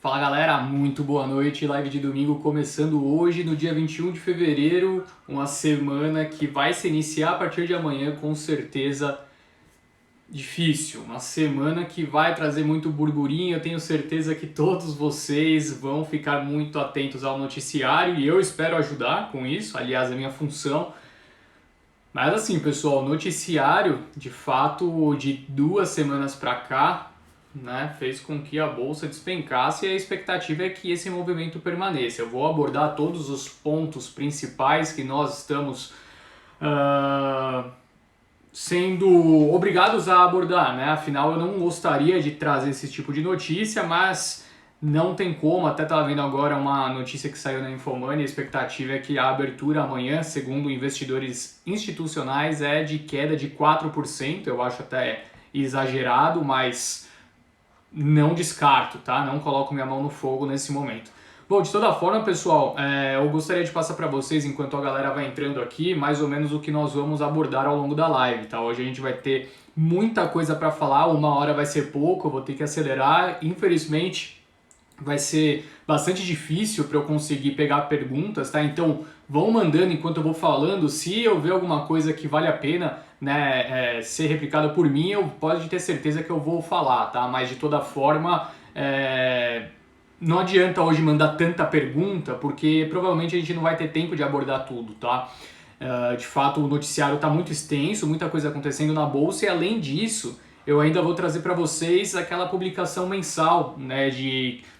Fala galera, muito boa noite, live de domingo começando hoje no dia 21 de fevereiro, uma semana que vai se iniciar a partir de amanhã com certeza difícil, uma semana que vai trazer muito burburinho, eu tenho certeza que todos vocês vão ficar muito atentos ao noticiário e eu espero ajudar com isso, aliás é minha função. Mas assim pessoal, o noticiário de fato de 2 semanas para cá, né, fez com que a bolsa despencasse e a expectativa é que esse movimento permaneça. Eu vou abordar todos os pontos principais que nós estamos sendo obrigados a abordar, né? Afinal, eu não gostaria de trazer esse tipo de notícia, mas não tem como. Até estava vendo agora uma notícia que saiu na Infomoney, a expectativa é que a abertura amanhã, segundo investidores institucionais, é de queda de 4%. Eu acho até exagerado, mas não descarto, tá? Não coloco minha mão no fogo nesse momento. Bom, de toda forma, pessoal, eu gostaria de passar para vocês, enquanto a galera vai entrando aqui, mais ou menos o que nós vamos abordar ao longo da live, tá? Hoje a gente vai ter muita coisa para falar, 1 hora vai ser pouco, eu vou ter que acelerar. Infelizmente, vai ser bastante difícil para eu conseguir pegar perguntas, tá? Então, vão mandando enquanto eu vou falando. Se eu ver alguma coisa que vale a pena, né, ser replicada por mim, eu pode ter certeza que eu vou falar, tá? Mas de toda forma, não adianta hoje mandar tanta pergunta, porque provavelmente a gente não vai ter tempo de abordar tudo, tá? De fato, o noticiário está muito extenso, muita coisa acontecendo na bolsa e além disso, eu ainda vou trazer para vocês aquela publicação mensal, né,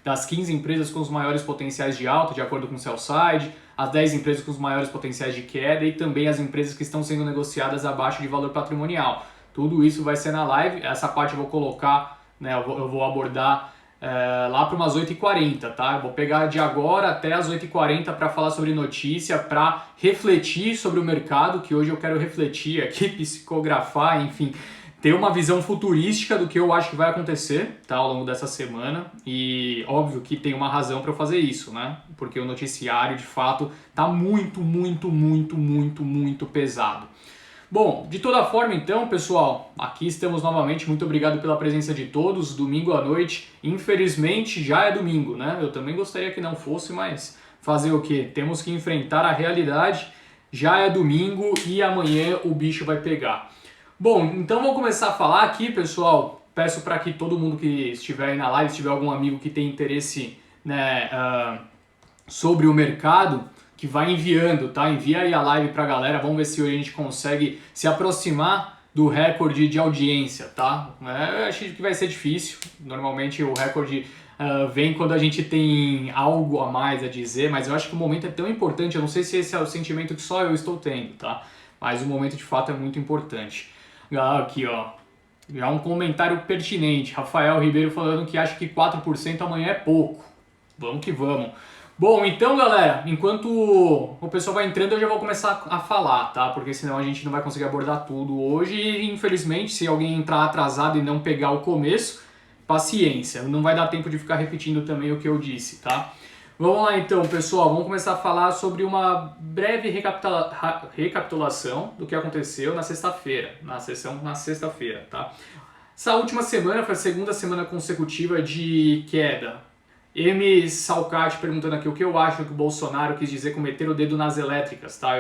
das 15 empresas com os maiores potenciais de alta, de acordo com o Sell-Side, as 10 empresas com os maiores potenciais de queda e também as empresas que estão sendo negociadas abaixo de valor patrimonial. Tudo isso vai ser na live, essa parte eu vou colocar, né, eu vou abordar lá para umas 8h40, tá? Eu vou pegar de agora até as 8h40 para falar sobre notícia, para refletir sobre o mercado, que hoje eu quero refletir aqui, psicografar, enfim, ter uma visão futurística do que eu acho que vai acontecer, tá, ao longo dessa semana. E óbvio que tem uma razão para eu fazer isso, né? Porque o noticiário, de fato, tá muito pesado. Bom, de toda forma então, pessoal, aqui estamos novamente, muito obrigado pela presença de todos, domingo à noite, infelizmente já é domingo, né? Eu também gostaria que não fosse, mas fazer o quê? Temos que enfrentar a realidade, já é domingo e amanhã o bicho vai pegar. Bom, então vou começar a falar aqui, pessoal, peço para que todo mundo que estiver aí na live, se tiver algum amigo que tem interesse, né, sobre o mercado, que vai enviando, tá? Envia aí a live pra galera, vamos ver se hoje a gente consegue se aproximar do recorde de audiência, tá? Eu acho que vai ser difícil, normalmente o recorde vem quando a gente tem algo a mais a dizer, mas eu acho que o momento é tão importante, eu não sei se esse é o sentimento que só eu estou tendo, tá? Mas o momento de fato é muito importante. Aqui, ó, já um comentário pertinente, Rafael Ribeiro falando que acha que 4% amanhã é pouco. Vamos que vamos. Bom, então galera, enquanto o pessoal vai entrando eu já vou começar a falar, tá? Porque senão a gente não vai conseguir abordar tudo hoje e infelizmente se alguém entrar atrasado e não pegar o começo, paciência, não vai dar tempo de ficar repetindo também o que eu disse, tá? Vamos lá então pessoal, vamos começar a falar sobre uma breve recapitulação do que aconteceu na sexta-feira, na sessão na sexta-feira, tá? Essa última semana foi a segunda semana consecutiva de queda. M. Salcati perguntando aqui o que eu acho que o Bolsonaro quis dizer com meter o dedo nas elétricas, tá?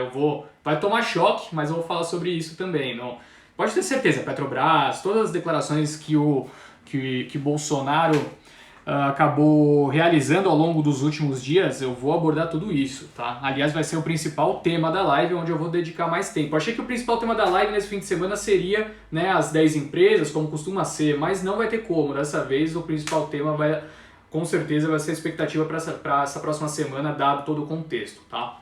Vai tomar choque, mas eu vou falar sobre isso também. Não, pode ter certeza, Petrobras, todas as declarações que Bolsonaro acabou realizando ao longo dos últimos dias, eu vou abordar tudo isso, tá? Aliás, vai ser o principal tema da live, onde eu vou dedicar mais tempo. Achei que o principal tema da live nesse fim de semana seria, né, as 10 empresas, como costuma ser, mas não vai ter como. Dessa vez, o principal tema com certeza vai ser a expectativa para essa próxima semana, dado todo o contexto, tá?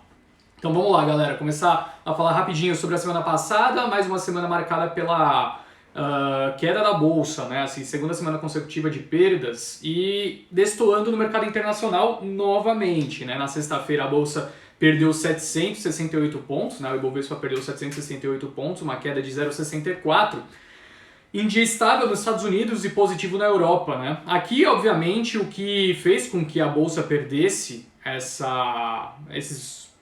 Então vamos lá, galera, começar a falar rapidinho sobre a semana passada, mais uma semana marcada pela queda da bolsa, né? Assim, segunda semana consecutiva de perdas e destoando no mercado internacional novamente, né? Na sexta-feira a bolsa perdeu 768 pontos, né? O Ibovespa perdeu 768 pontos, uma queda de 0,64. Em dia estável nos Estados Unidos e positivo na Europa, né? Aqui, obviamente, o que fez com que a bolsa perdesse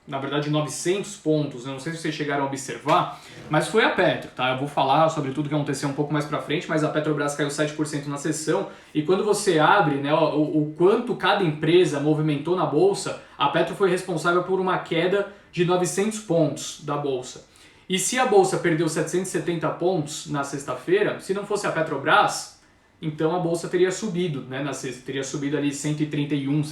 na verdade 900 pontos, eu não sei se vocês chegaram a observar, mas foi a Petro, tá? Eu vou falar sobre tudo que aconteceu um pouco mais pra frente, mas a Petrobras caiu 7% na sessão, e quando você abre, né, o quanto cada empresa movimentou na bolsa, a Petro foi responsável por uma queda de 900 pontos da bolsa. E se a bolsa perdeu 770 pontos na sexta-feira, se não fosse a Petrobras, então a bolsa teria subido, né, na sexta, teria subido ali 131,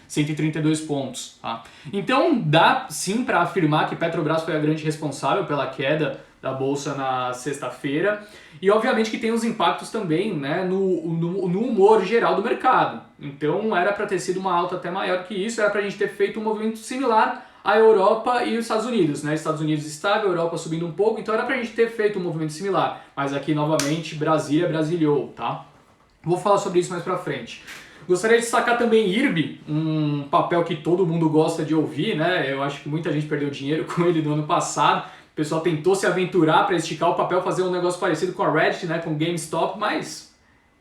132 pontos. Tá? Então dá sim para afirmar que Petrobras foi a grande responsável pela queda da bolsa na sexta-feira, e obviamente que tem os impactos também, né, no humor geral do mercado. Então era para ter sido uma alta até maior que isso, era para a gente ter feito um movimento similar à Europa e os Estados Unidos, né? Estados Unidos estável, Europa subindo um pouco, então era pra gente ter feito um movimento similar. Mas aqui novamente Brasília brasileou, tá? Vou falar sobre isso mais pra frente. Gostaria de destacar também IRB, um papel que todo mundo gosta de ouvir, né? Eu acho que muita gente perdeu dinheiro com ele no ano passado. O pessoal tentou se aventurar para esticar o papel, fazer um negócio parecido com a Reddit, né? Com GameStop, mas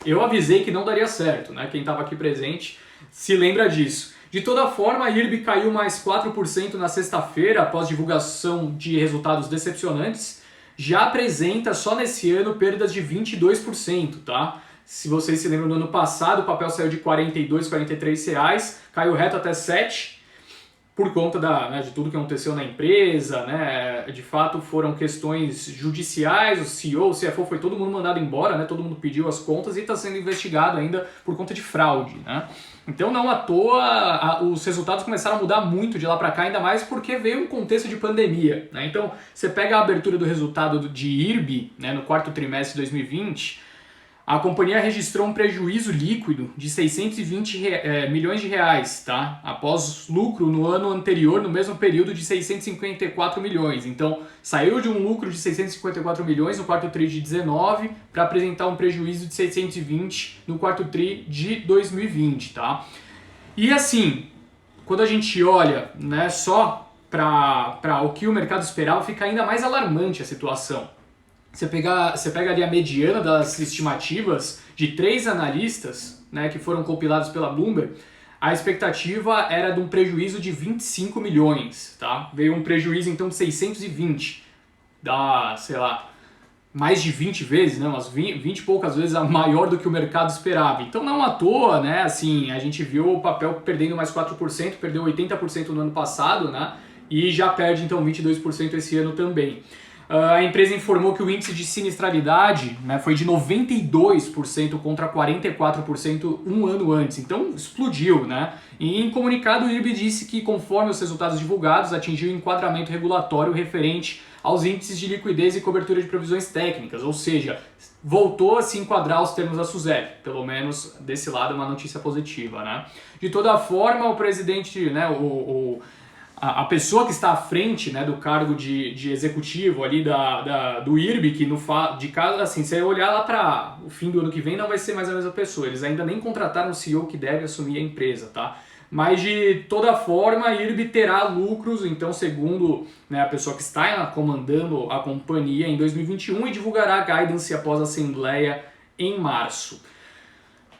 eu avisei que não daria certo, né? Quem estava aqui presente se lembra disso. De toda forma, a IRB caiu mais 4% na sexta-feira após divulgação de resultados decepcionantes. Já apresenta só nesse ano perdas de 22%, tá? Se vocês se lembram do ano passado, o papel saiu de R$ 42, R$ 43, reais, caiu reto até 7 por conta de tudo que aconteceu na empresa, né? De fato foram questões judiciais, o CEO, o CFO, foi todo mundo mandado embora, né? Todo mundo pediu as contas e está sendo investigado ainda por conta de fraude, né? Então não à toa os resultados começaram a mudar muito de lá para cá, ainda mais porque veio um contexto de pandemia, né? Então você pega a abertura do resultado de IRB, né, no quarto trimestre de 2020, a companhia registrou um prejuízo líquido de 620 milhões de reais, tá? Após lucro no ano anterior, no mesmo período, de 654 milhões. Então, saiu de um lucro de 654 milhões no quarto tri de 19 para apresentar um prejuízo de 620 no quarto tri de 2020, tá? E assim, quando a gente olha, né, só para o que o mercado esperava, fica ainda mais alarmante a situação. Você pega ali a mediana das estimativas de 3 analistas, né, que foram compilados pela Bloomberg, a expectativa era de um prejuízo de 25 milhões, tá? Veio um prejuízo então de 620, dá, sei lá, mais de 20 vezes, né, umas 20 e poucas vezes a maior do que o mercado esperava. Então não à toa, né, assim, a gente viu o papel perdendo mais 4%, perdeu 80% no ano passado, né, e já perde então 22% esse ano também. A empresa informou que o índice de sinistralidade, né, foi de 92% contra 44% um ano antes. Então explodiu, né? E em comunicado o IRB disse que conforme os resultados divulgados atingiu o enquadramento regulatório referente aos índices de liquidez e cobertura de provisões técnicas, ou seja, voltou a se enquadrar aos termos da SUSEP, pelo menos desse lado é uma notícia positiva, né? De toda forma, o presidente, né, a pessoa que está à frente, né, do cargo de executivo ali do IRB, que de caso, assim, se você olhar lá para o fim do ano que vem, não vai ser mais a mesma pessoa. Eles ainda nem contrataram o CEO que deve assumir a empresa, tá? Mas de toda forma, a IRB terá lucros, então, segundo, né, a pessoa que está comandando a companhia em 2021 e divulgará a guidance após a assembleia em março.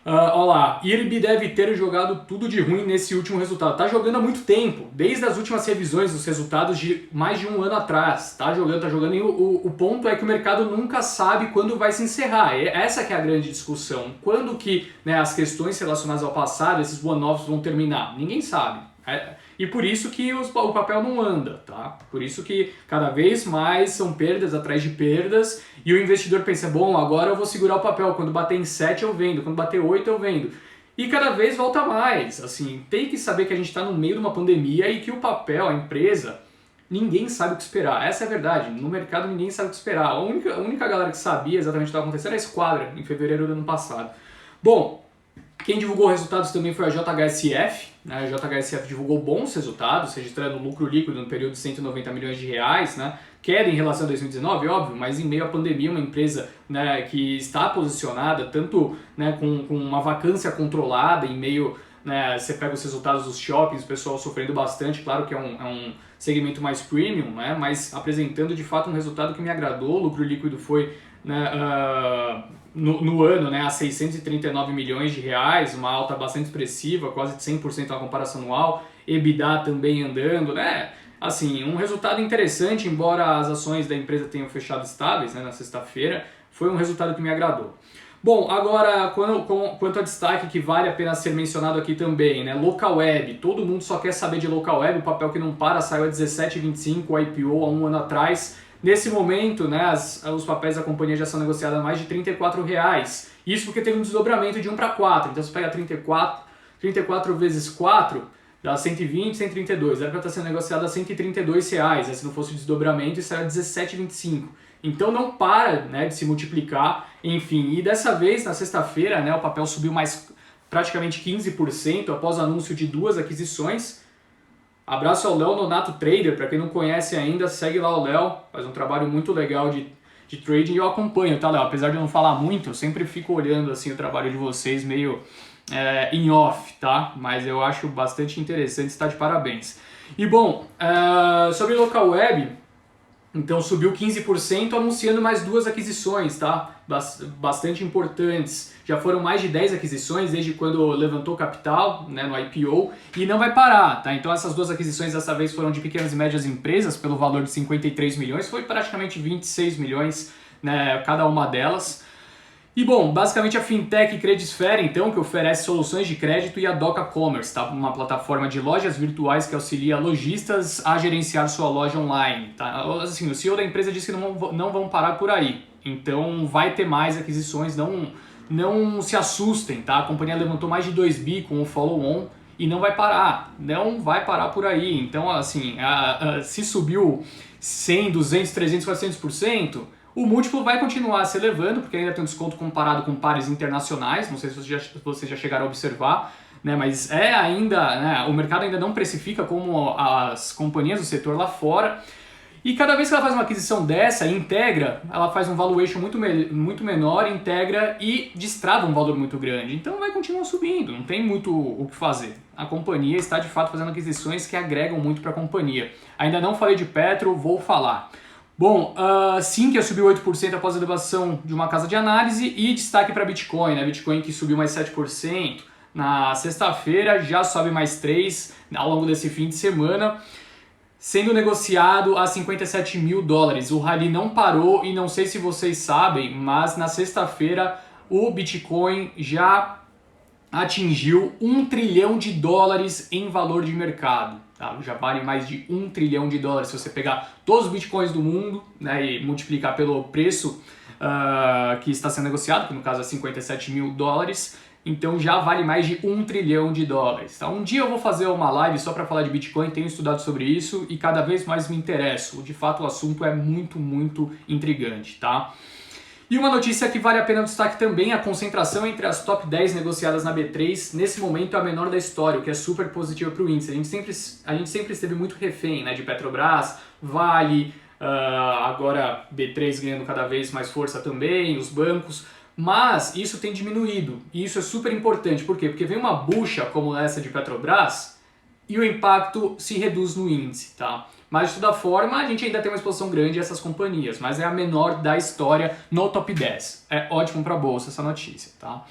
Olha lá, IRB deve ter jogado tudo de ruim nesse último resultado. Tá jogando há muito tempo, desde as últimas revisões dos resultados de mais de um ano atrás. Tá jogando e o ponto é que o mercado nunca sabe quando vai se encerrar. Essa que é a grande discussão. Quando que, né, as questões relacionadas ao passado, esses one-offs vão terminar? Ninguém sabe. E por isso que o papel não anda, tá? Por isso que cada vez mais são perdas atrás de perdas e o investidor pensa, bom, agora eu vou segurar o papel, quando bater em 7 eu vendo, quando bater 8 eu vendo. E cada vez volta mais, assim, tem que saber que a gente está no meio de uma pandemia e que o papel, a empresa, ninguém sabe o que esperar. Essa é a verdade, no mercado ninguém sabe o que esperar. A única galera que sabia exatamente o que estava acontecendo era a Esquadra, em fevereiro do ano passado. Bom, quem divulgou resultados também foi a JHSF, né? A JHSF divulgou bons resultados, registrando lucro líquido no período de 190 milhões de reais, né? Queda em relação a 2019, óbvio, mas em meio à pandemia, uma empresa, né, que está posicionada tanto, né, com uma vacância controlada, em meio, né, você pega os resultados dos shoppings, o pessoal sofrendo bastante, claro que é um segmento mais premium, né, mas apresentando de fato um resultado que me agradou, o lucro líquido foi, né, no ano, né, a 639 milhões de reais, uma alta bastante expressiva, quase de 100% na comparação anual, EBITDA também andando, né? assim, um resultado interessante, embora as ações da empresa tenham fechado estáveis, né, na sexta-feira, foi um resultado que me agradou. Bom, agora quanto a destaque que vale a pena ser mencionado aqui também, né? Local Web, todo mundo só quer saber de Local Web, o papel que não para, saiu a 17,25, o IPO há um ano atrás. Nesse momento, né, os papéis da companhia já são negociados a mais de R$34. Isso porque teve um desdobramento de 1 para 4, então você pega 34 vezes 4, dá 120, 132, era para estar sendo negociado a R$132, se não fosse o desdobramento, e saiu a 17,25. Então não para, né, de se multiplicar, enfim. E dessa vez, na sexta-feira, né, o papel subiu mais praticamente 15% após o anúncio de 2 aquisições. Abraço ao Léo Nonato Trader, para quem não conhece ainda, segue lá o Léo, faz um trabalho muito legal de trading e eu acompanho, tá, Léo? Apesar de eu não falar muito, eu sempre fico olhando assim o trabalho de vocês meio em off, tá? Mas eu acho bastante interessante, está de parabéns. E bom, sobre Local Web, então subiu 15%, anunciando mais 2 aquisições, tá? Bastante importantes. Já foram mais de 10 aquisições desde quando levantou capital, né, no IPO, e não vai parar, tá? Então essas 2 aquisições dessa vez foram de pequenas e médias empresas pelo valor de 53 milhões, foi praticamente 26 milhões, né, cada uma delas. E bom, basicamente a Fintech Credisfera, então, que oferece soluções de crédito, e a Doca Commerce, tá? Uma plataforma de lojas virtuais que auxilia lojistas a gerenciar sua loja online, tá? Assim, o CEO da empresa disse que não vão parar por aí, então vai ter mais aquisições, não se assustem, tá? A companhia levantou mais de 2 bi com o follow-on e não vai parar por aí. Então, assim, se subiu 100, 200, 300, 400%, o múltiplo vai continuar se elevando, porque ainda tem um desconto comparado com pares internacionais, não sei se vocês já chegaram a observar, né, mas né, o mercado ainda não precifica como as companhias do setor lá fora. E cada vez que ela faz uma aquisição dessa, integra, ela faz um valuation muito menor, integra e destrava um valor muito grande. Então vai continuar subindo, não tem muito o que fazer. A companhia está de fato fazendo aquisições que agregam muito para a companhia. Ainda não falei de Petro, vou falar. Bom, Sinqia subiu 8% após a elevação de uma casa de análise, e destaque para Bitcoin, né? Bitcoin que subiu mais 7%, na sexta-feira já sobe mais 3% ao longo desse fim de semana, sendo negociado a $57 mil. O rally não parou e não sei se vocês sabem, mas na sexta-feira o Bitcoin já atingiu $1 trilhão em valor de mercado. Tá? Já vale mais de $1 trilhão se você pegar todos os bitcoins do mundo, né, e multiplicar pelo preço que está sendo negociado, que no caso é $57 mil, então já vale mais de $1 trilhão. Tá? Um dia eu vou fazer uma live só para falar de Bitcoin, tenho estudado sobre isso e cada vez mais me interesso. De fato o assunto é muito, muito intrigante. Tá? E uma notícia que vale a pena destaque também, a concentração entre as top 10 negociadas na B3, nesse momento é a menor da história, o que é super positivo para o índice. A gente sempre esteve muito refém, né, de Petrobras, Vale, agora B3 ganhando cada vez mais força também, os bancos, mas isso tem diminuído, e isso é super importante. Por quê? Porque vem uma bucha como essa de Petrobras e o impacto se reduz no índice, tá? Mas de toda forma, a gente ainda tem uma exposição grande a essas companhias, mas é a menor da história no top 10. É ótimo para a bolsa essa notícia, tá?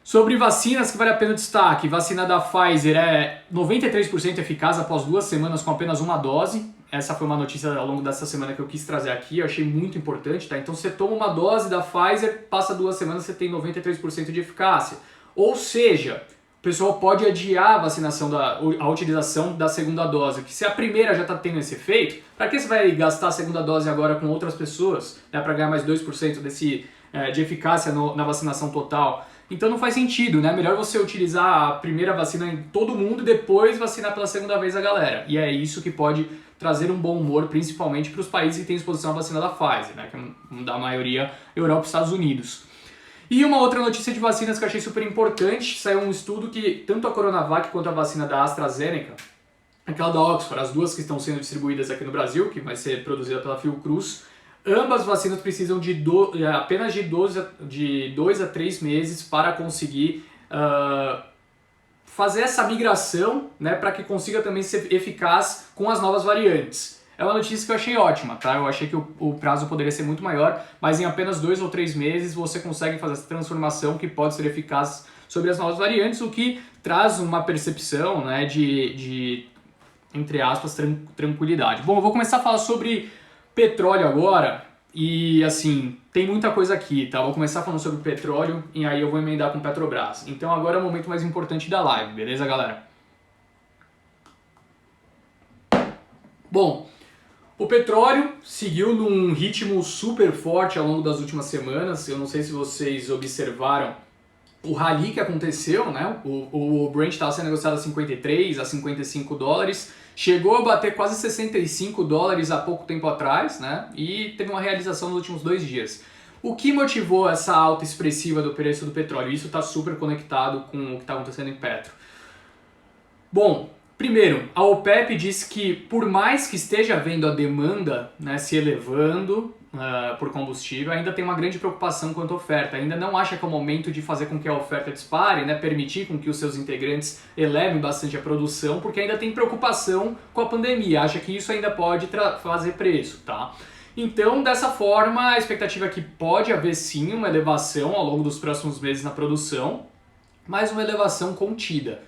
Sobre vacinas, que vale a pena o destaque, vacina da Pfizer é 93% eficaz após 2 semanas com apenas uma dose. Essa foi uma notícia ao longo dessa semana que eu quis trazer aqui, eu achei muito importante, tá? Então você toma uma dose da Pfizer, passa 2 semanas, você tem 93% de eficácia. Ou seja, o pessoal pode adiar a vacinação, a utilização da segunda dose, que se a primeira já está tendo esse efeito, para que você vai gastar a segunda dose agora com outras pessoas, né, para ganhar mais 2% de eficácia na vacinação total? Então não faz sentido, né? Melhor você utilizar a primeira vacina em todo mundo e depois vacinar pela segunda vez a galera. E é isso que pode trazer um bom humor, principalmente para os países que têm exposição à vacina da Pfizer, né, que é da maioria Europa e Estados Unidos. E uma outra notícia de vacinas que eu achei super importante, saiu um estudo que tanto a Coronavac quanto a vacina da AstraZeneca, aquela da Oxford, as duas que estão sendo distribuídas aqui no Brasil, que vai ser produzida pela Fiocruz, ambas vacinas precisam de apenas de 2 a 3 meses para conseguir fazer essa migração, né, para que consiga também ser eficaz com as novas variantes. É uma notícia que eu achei ótima, tá? Eu achei que o prazo poderia ser muito maior, mas em apenas 2 ou 3 meses você consegue fazer essa transformação que pode ser eficaz sobre as novas variantes, o que traz uma percepção, né, de entre aspas, tranquilidade. Bom, eu vou começar a falar sobre petróleo agora e, assim, tem muita coisa aqui, tá? Vou começar falando sobre petróleo e aí eu vou emendar com Petrobras. Então agora é o momento mais importante da live, beleza, galera? Bom, o petróleo seguiu num ritmo super forte ao longo das últimas semanas. Eu não sei se vocês observaram o rally que aconteceu, né? O Brent estava sendo negociado a 53, a 55 dólares, chegou a bater quase 65 dólares há pouco tempo atrás, né? E teve uma realização nos últimos 2 dias. O que motivou essa alta expressiva do preço do petróleo? Isso está super conectado com o que está acontecendo em Petro. Bom, primeiro, a OPEP diz que por mais que esteja havendo a demanda, né, se elevando por combustível, ainda tem uma grande preocupação quanto à oferta. Ainda não acha que é o momento de fazer com que a oferta dispare, né, permitir com que os seus integrantes elevem bastante a produção, porque ainda tem preocupação com a pandemia. Acha que isso ainda pode fazer preço, tá? Então, dessa forma, a expectativa é que pode haver sim uma elevação ao longo dos próximos meses na produção, mas uma elevação contida.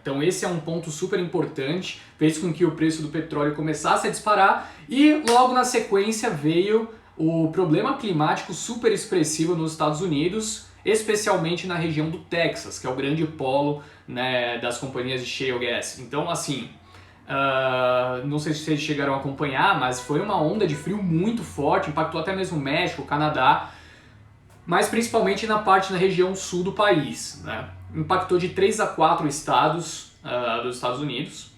Então esse é um ponto super importante, fez com que o preço do petróleo começasse a disparar e logo na sequência veio o problema climático super expressivo nos Estados Unidos, especialmente na região do Texas, que é o grande polo, né, das companhias de shale gas. Então assim, não sei se vocês chegaram a acompanhar, mas foi uma onda de frio muito forte, impactou até mesmo o México, o Canadá, mas principalmente na região sul do país, né? Impactou de 3 a 4 estados dos Estados Unidos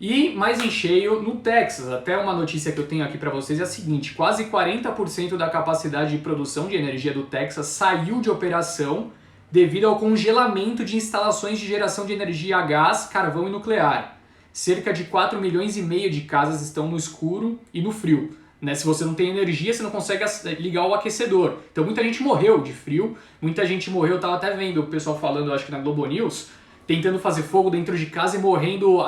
e mais em cheio no Texas. Até uma notícia que eu tenho aqui para vocês é a seguinte: quase 40% da capacidade de produção de energia do Texas saiu de operação devido ao congelamento de instalações de geração de energia a gás, carvão e nuclear. Cerca de 4,5 milhões de casas estão no escuro e no frio. Né? Se você não tem energia, você não consegue ligar o aquecedor. Então muita gente morreu de frio, muita gente morreu, eu tava até vendo o pessoal falando, acho que na Globo News, tentando fazer fogo dentro de casa e morrendo,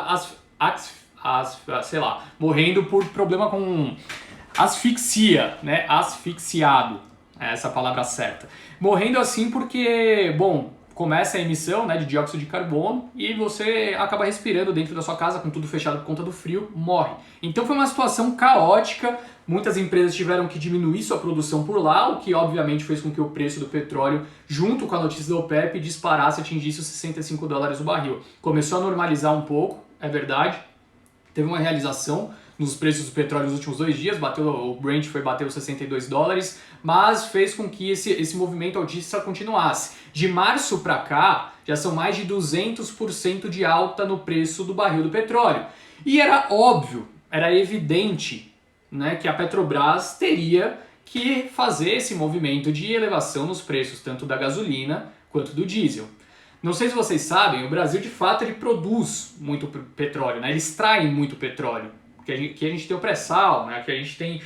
sei lá, morrendo por problema com asfixia, né? Asfixiado, é essa a palavra certa. Morrendo assim porque, bom, começa a emissão, né, de dióxido de carbono e você acaba respirando dentro da sua casa com tudo fechado por conta do frio, morre. Então foi uma situação caótica, muitas empresas tiveram que diminuir sua produção por lá, o que obviamente fez com que o preço do petróleo, junto com a notícia da OPEP, disparasse e atingisse os 65 dólares o barril. Começou a normalizar um pouco, é verdade, teve uma realização nos preços do petróleo nos últimos 2 dias, o Brent bateu os 62 dólares, mas fez com que esse movimento altista continuasse. De março para cá, já são mais de 200% de alta no preço do barril do petróleo. E era óbvio, era evidente, né, que a Petrobras teria que fazer esse movimento de elevação nos preços, tanto da gasolina quanto do diesel. Não sei se vocês sabem, o Brasil de fato ele produz muito petróleo, né? Ele extrai muito petróleo. Que a gente tem o pré-sal, né? Que a gente tem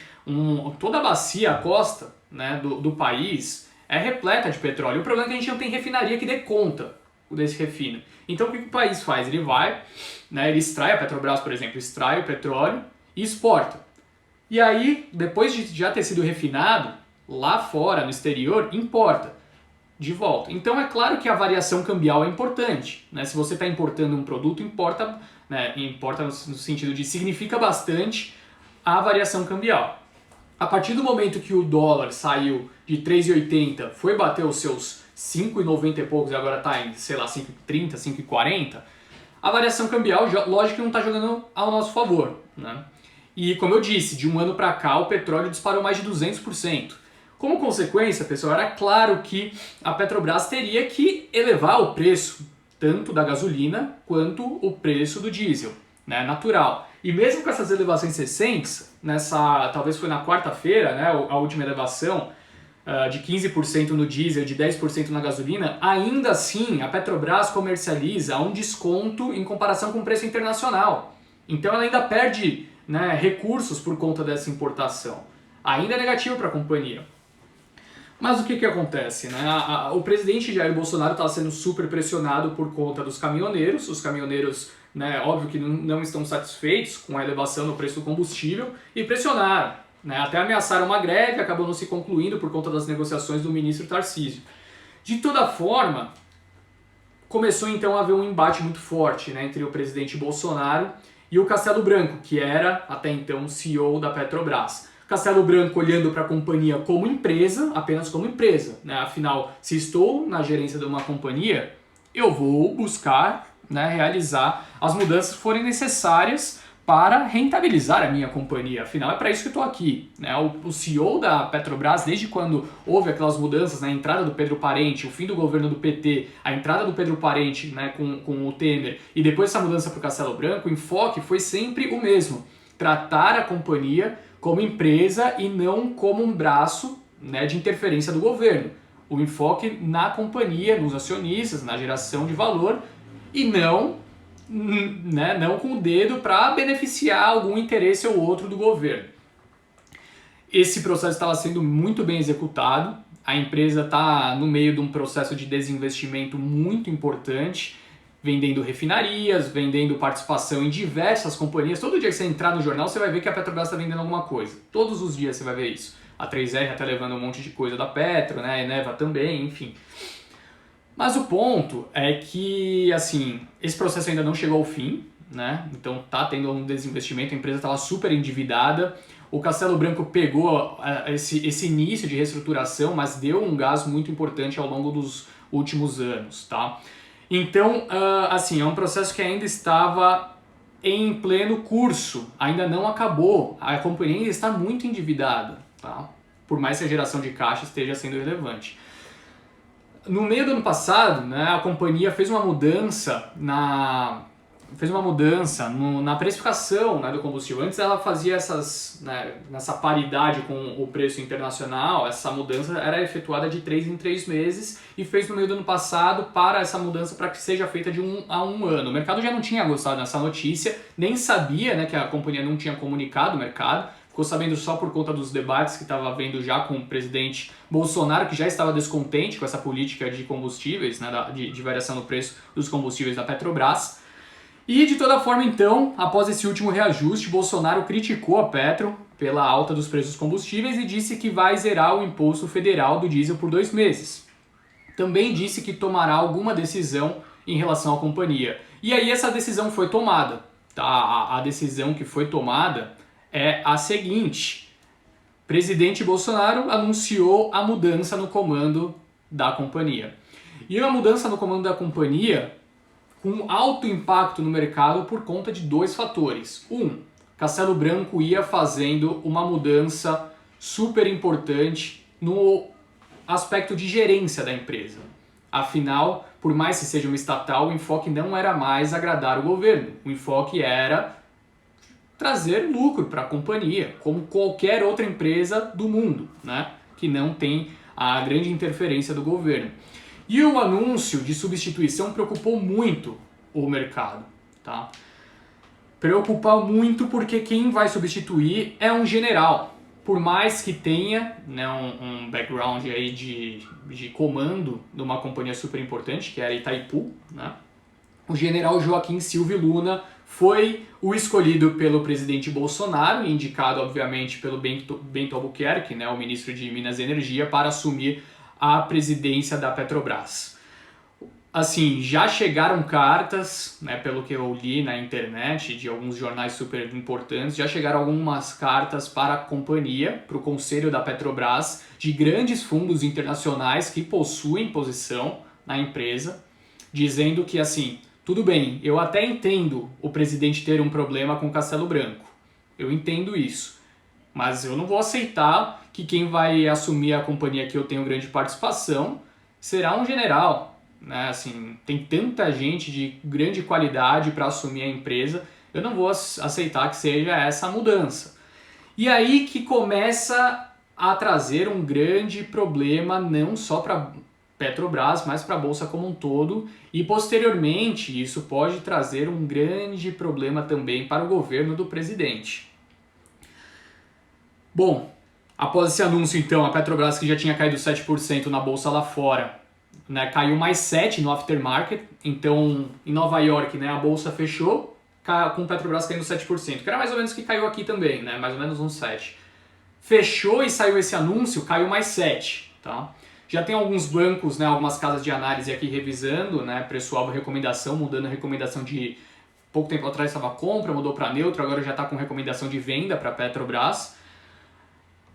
toda a bacia, a costa, né, do país é repleta de petróleo. O problema é que a gente não tem refinaria que dê conta desse refino. Então o que o país faz? Ele vai, né, ele extrai, a Petrobras, por exemplo, extrai o petróleo e exporta. E aí, depois de já ter sido refinado, lá fora, no exterior, importa de volta. Então é claro que a variação cambial é importante, né? Se você está importando um produto, importa, né? Importa no sentido de significa bastante a variação cambial. A partir do momento que o dólar saiu de 3,80, foi bater os seus 5,90 e poucos e agora está em, sei lá, 5,30, 5,40, a variação cambial, lógico que não está jogando ao nosso favor, né? E como eu disse, de um ano para cá o petróleo disparou mais de 200%. Como consequência, pessoal, era claro que a Petrobras teria que elevar o preço tanto da gasolina quanto o preço do diesel, né, natural. E mesmo com essas elevações recentes, talvez foi na quarta-feira, né, a última elevação de 15% no diesel, de 10% na gasolina, ainda assim a Petrobras comercializa a um desconto em comparação com o preço internacional. Então ela ainda perde, né, recursos por conta dessa importação. Ainda é negativo para a companhia. Mas o que acontece, né? O presidente Jair Bolsonaro está sendo super pressionado por conta dos caminhoneiros. Os caminhoneiros, né, óbvio que não estão satisfeitos com a elevação no preço do combustível e pressionaram, né? Até ameaçaram uma greve, acabou não se concluindo por conta das negociações do ministro Tarcísio. De toda forma, começou então a haver um embate muito forte, né, entre o presidente Bolsonaro e o Castelo Branco, que era até então CEO da Petrobras. Castelo Branco olhando para a companhia como empresa, apenas como empresa, né? Afinal, se estou na gerência de uma companhia, eu vou buscar, né, realizar as mudanças que forem necessárias para rentabilizar a minha companhia. Afinal, é para isso que eu estou aqui, né? O CEO da Petrobras, desde quando houve aquelas mudanças, né, a entrada do Pedro Parente, o fim do governo do PT, a entrada do Pedro Parente, né, com o Temer, e depois essa mudança para o Castelo Branco, o enfoque foi sempre o mesmo: tratar a companhia como empresa e não como um braço, né, de interferência do governo. O enfoque na companhia, nos acionistas, na geração de valor, e não, né, não com o dedo para beneficiar algum interesse ou outro do governo. Esse processo estava sendo muito bem executado, a empresa está no meio de um processo de desinvestimento muito importante, vendendo refinarias, vendendo participação em diversas companhias. Todo dia que você entrar no jornal, você vai ver que a Petrobras está vendendo alguma coisa. Todos os dias você vai ver isso. A 3R está levando um monte de coisa da Petro, né? A Eneva também, enfim. Mas o ponto é que, assim, esse processo ainda não chegou ao fim, né? Então tá tendo um desinvestimento, a empresa estava super endividada. O Castelo Branco pegou esse início de reestruturação, mas deu um gás muito importante ao longo dos últimos anos, tá? Então, assim, é um processo que ainda estava em pleno curso, ainda não acabou, a companhia ainda está muito endividada, tá? Por mais que a geração de caixa esteja sendo relevante. No meio do ano passado, né, a companhia fez uma mudança na precificação, né, do combustível. Antes ela fazia nessa paridade com o preço internacional, essa mudança era efetuada de 3 em 3 meses e fez no meio do ano passado para essa mudança para que seja feita de 1 a 1 ano. O mercado já não tinha gostado dessa notícia, nem sabia, né, que a companhia não tinha comunicado o mercado. Ficou sabendo só por conta dos debates que estava havendo já com o presidente Bolsonaro, que já estava descontente com essa política de combustíveis, né, de variação no preço dos combustíveis da Petrobras. E de toda forma, então, após esse último reajuste, Bolsonaro criticou a Petro pela alta dos preços dos combustíveis e disse que vai zerar o imposto federal do diesel por 2 meses. Também disse que tomará alguma decisão em relação à companhia. E aí essa decisão foi tomada. Tá? A decisão que foi tomada é a seguinte: presidente Bolsonaro anunciou a mudança no comando da companhia. E a mudança no comando da companhia com alto impacto no mercado por conta de 2 fatores. Castelo Branco ia fazendo uma mudança super importante no aspecto de gerência da empresa. Afinal, por mais que seja uma estatal, o enfoque não era mais agradar o governo. O enfoque era trazer lucro para a companhia, como qualquer outra empresa do mundo, né? Que não tem a grande interferência do governo. E o anúncio de substituição preocupou muito o mercado, tá? Preocupou muito porque quem vai substituir é um general. Por mais que tenha, né, um background aí de comando de uma companhia super importante, que era Itaipu, né? O general Joaquim Silvio Luna foi o escolhido pelo presidente Bolsonaro, indicado obviamente pelo Bento Albuquerque, né, o ministro de Minas e Energia, para assumir a presidência da Petrobras. Assim, já chegaram cartas, né, pelo que eu li na internet, de alguns jornais super importantes, já chegaram algumas cartas para a companhia, para o conselho da Petrobras, de grandes fundos internacionais que possuem posição na empresa, dizendo que, assim, tudo bem, eu até entendo o presidente ter um problema com o Castelo Branco, eu entendo isso, mas eu não vou aceitar que quem vai assumir a companhia que eu tenho grande participação será um general, né? Assim, tem tanta gente de grande qualidade para assumir a empresa, eu não vou aceitar que seja essa mudança. E aí que começa a trazer um grande problema não só para Petrobras, mas para a Bolsa como um todo, e posteriormente isso pode trazer um grande problema também para o governo do presidente. Bom, após esse anúncio então, a Petrobras, que já tinha caído 7% na Bolsa lá fora, né, caiu mais 7% no aftermarket, então em Nova York, né, a Bolsa fechou com o Petrobras caindo 7%, que era mais ou menos o que caiu aqui também, né, mais ou menos uns 7%. Fechou e saiu esse anúncio, caiu mais 7%. Tá? Já tem alguns bancos, né, algumas casas de análise aqui revisando, né, preço-alvo recomendação, mudando a recomendação de pouco tempo atrás estava compra, mudou para neutro, agora já está com recomendação de venda para Petrobras.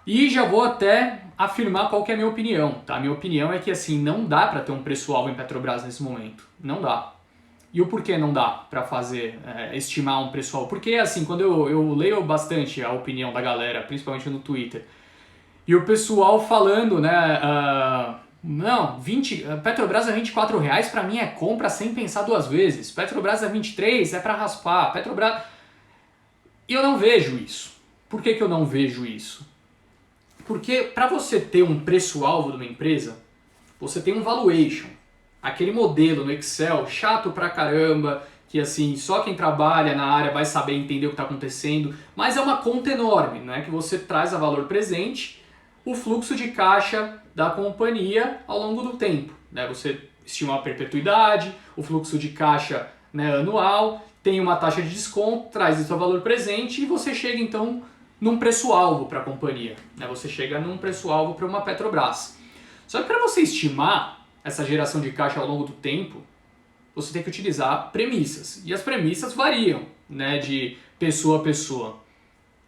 E já vou até afirmar qual que é a minha opinião, tá? A minha opinião é que assim, não dá para ter um preço-alvo em Petrobras nesse momento, não dá. E o porquê não dá para fazer, estimar um preço-alvo? Porque assim, quando eu leio bastante a opinião da galera, principalmente no Twitter, e o pessoal falando, né, não, Petrobras a R$ 24 para mim é compra sem pensar duas vezes, Petrobras a 23 é para raspar, Petrobras... E eu não vejo isso. Por que eu não vejo isso? Porque para você ter um preço-alvo de uma empresa, você tem um valuation. Aquele modelo no Excel, chato pra caramba, que assim, só quem trabalha na área vai saber entender o que está acontecendo, mas é uma conta enorme, né? Que você traz a valor presente, o fluxo de caixa da companhia ao longo do tempo. Né? Você estima a perpetuidade, o fluxo de caixa, né, anual, tem uma taxa de desconto, traz isso ao valor presente e você chega então num preço-alvo para a companhia. Né? Você chega num preço-alvo para uma Petrobras. Só que para você estimar essa geração de caixa ao longo do tempo, você tem que utilizar premissas. E as premissas variam, né, de pessoa a pessoa.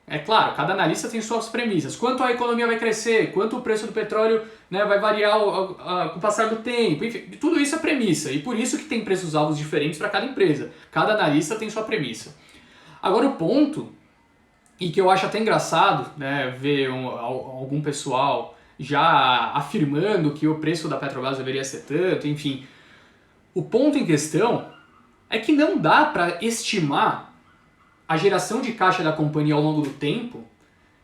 É claro, cada analista tem suas premissas. Quanto a economia vai crescer, quanto o preço do petróleo, né, vai variar com o passar do tempo. Enfim, tudo isso é premissa. E por isso que tem preços-alvos diferentes para cada empresa. Cada analista tem sua premissa. Agora o ponto, e que eu acho até engraçado, né, ver algum pessoal já afirmando que o preço da Petrobras deveria ser tanto, enfim. O ponto em questão é que não dá para estimar a geração de caixa da companhia ao longo do tempo,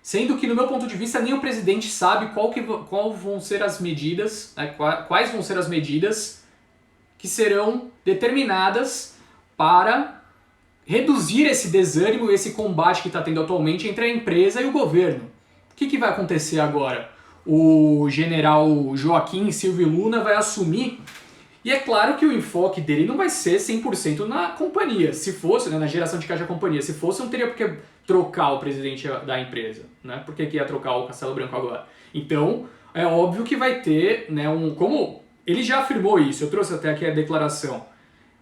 sendo que, no meu ponto de vista, nem o presidente sabe qual vão ser as medidas, né, quais vão ser as medidas que serão determinadas para reduzir esse desânimo, esse combate que está tendo atualmente entre a empresa e o governo. O que vai acontecer agora? O general Joaquim Silvio Luna vai assumir, e é claro que o enfoque dele não vai ser 100% na companhia. Se fosse, né, na geração de caixa da companhia, se fosse, não teria por que trocar o presidente da empresa. Né? Por que ia trocar o Castelo Branco agora? Então, é óbvio que vai ter, né, como ele já afirmou isso, eu trouxe até aqui a declaração.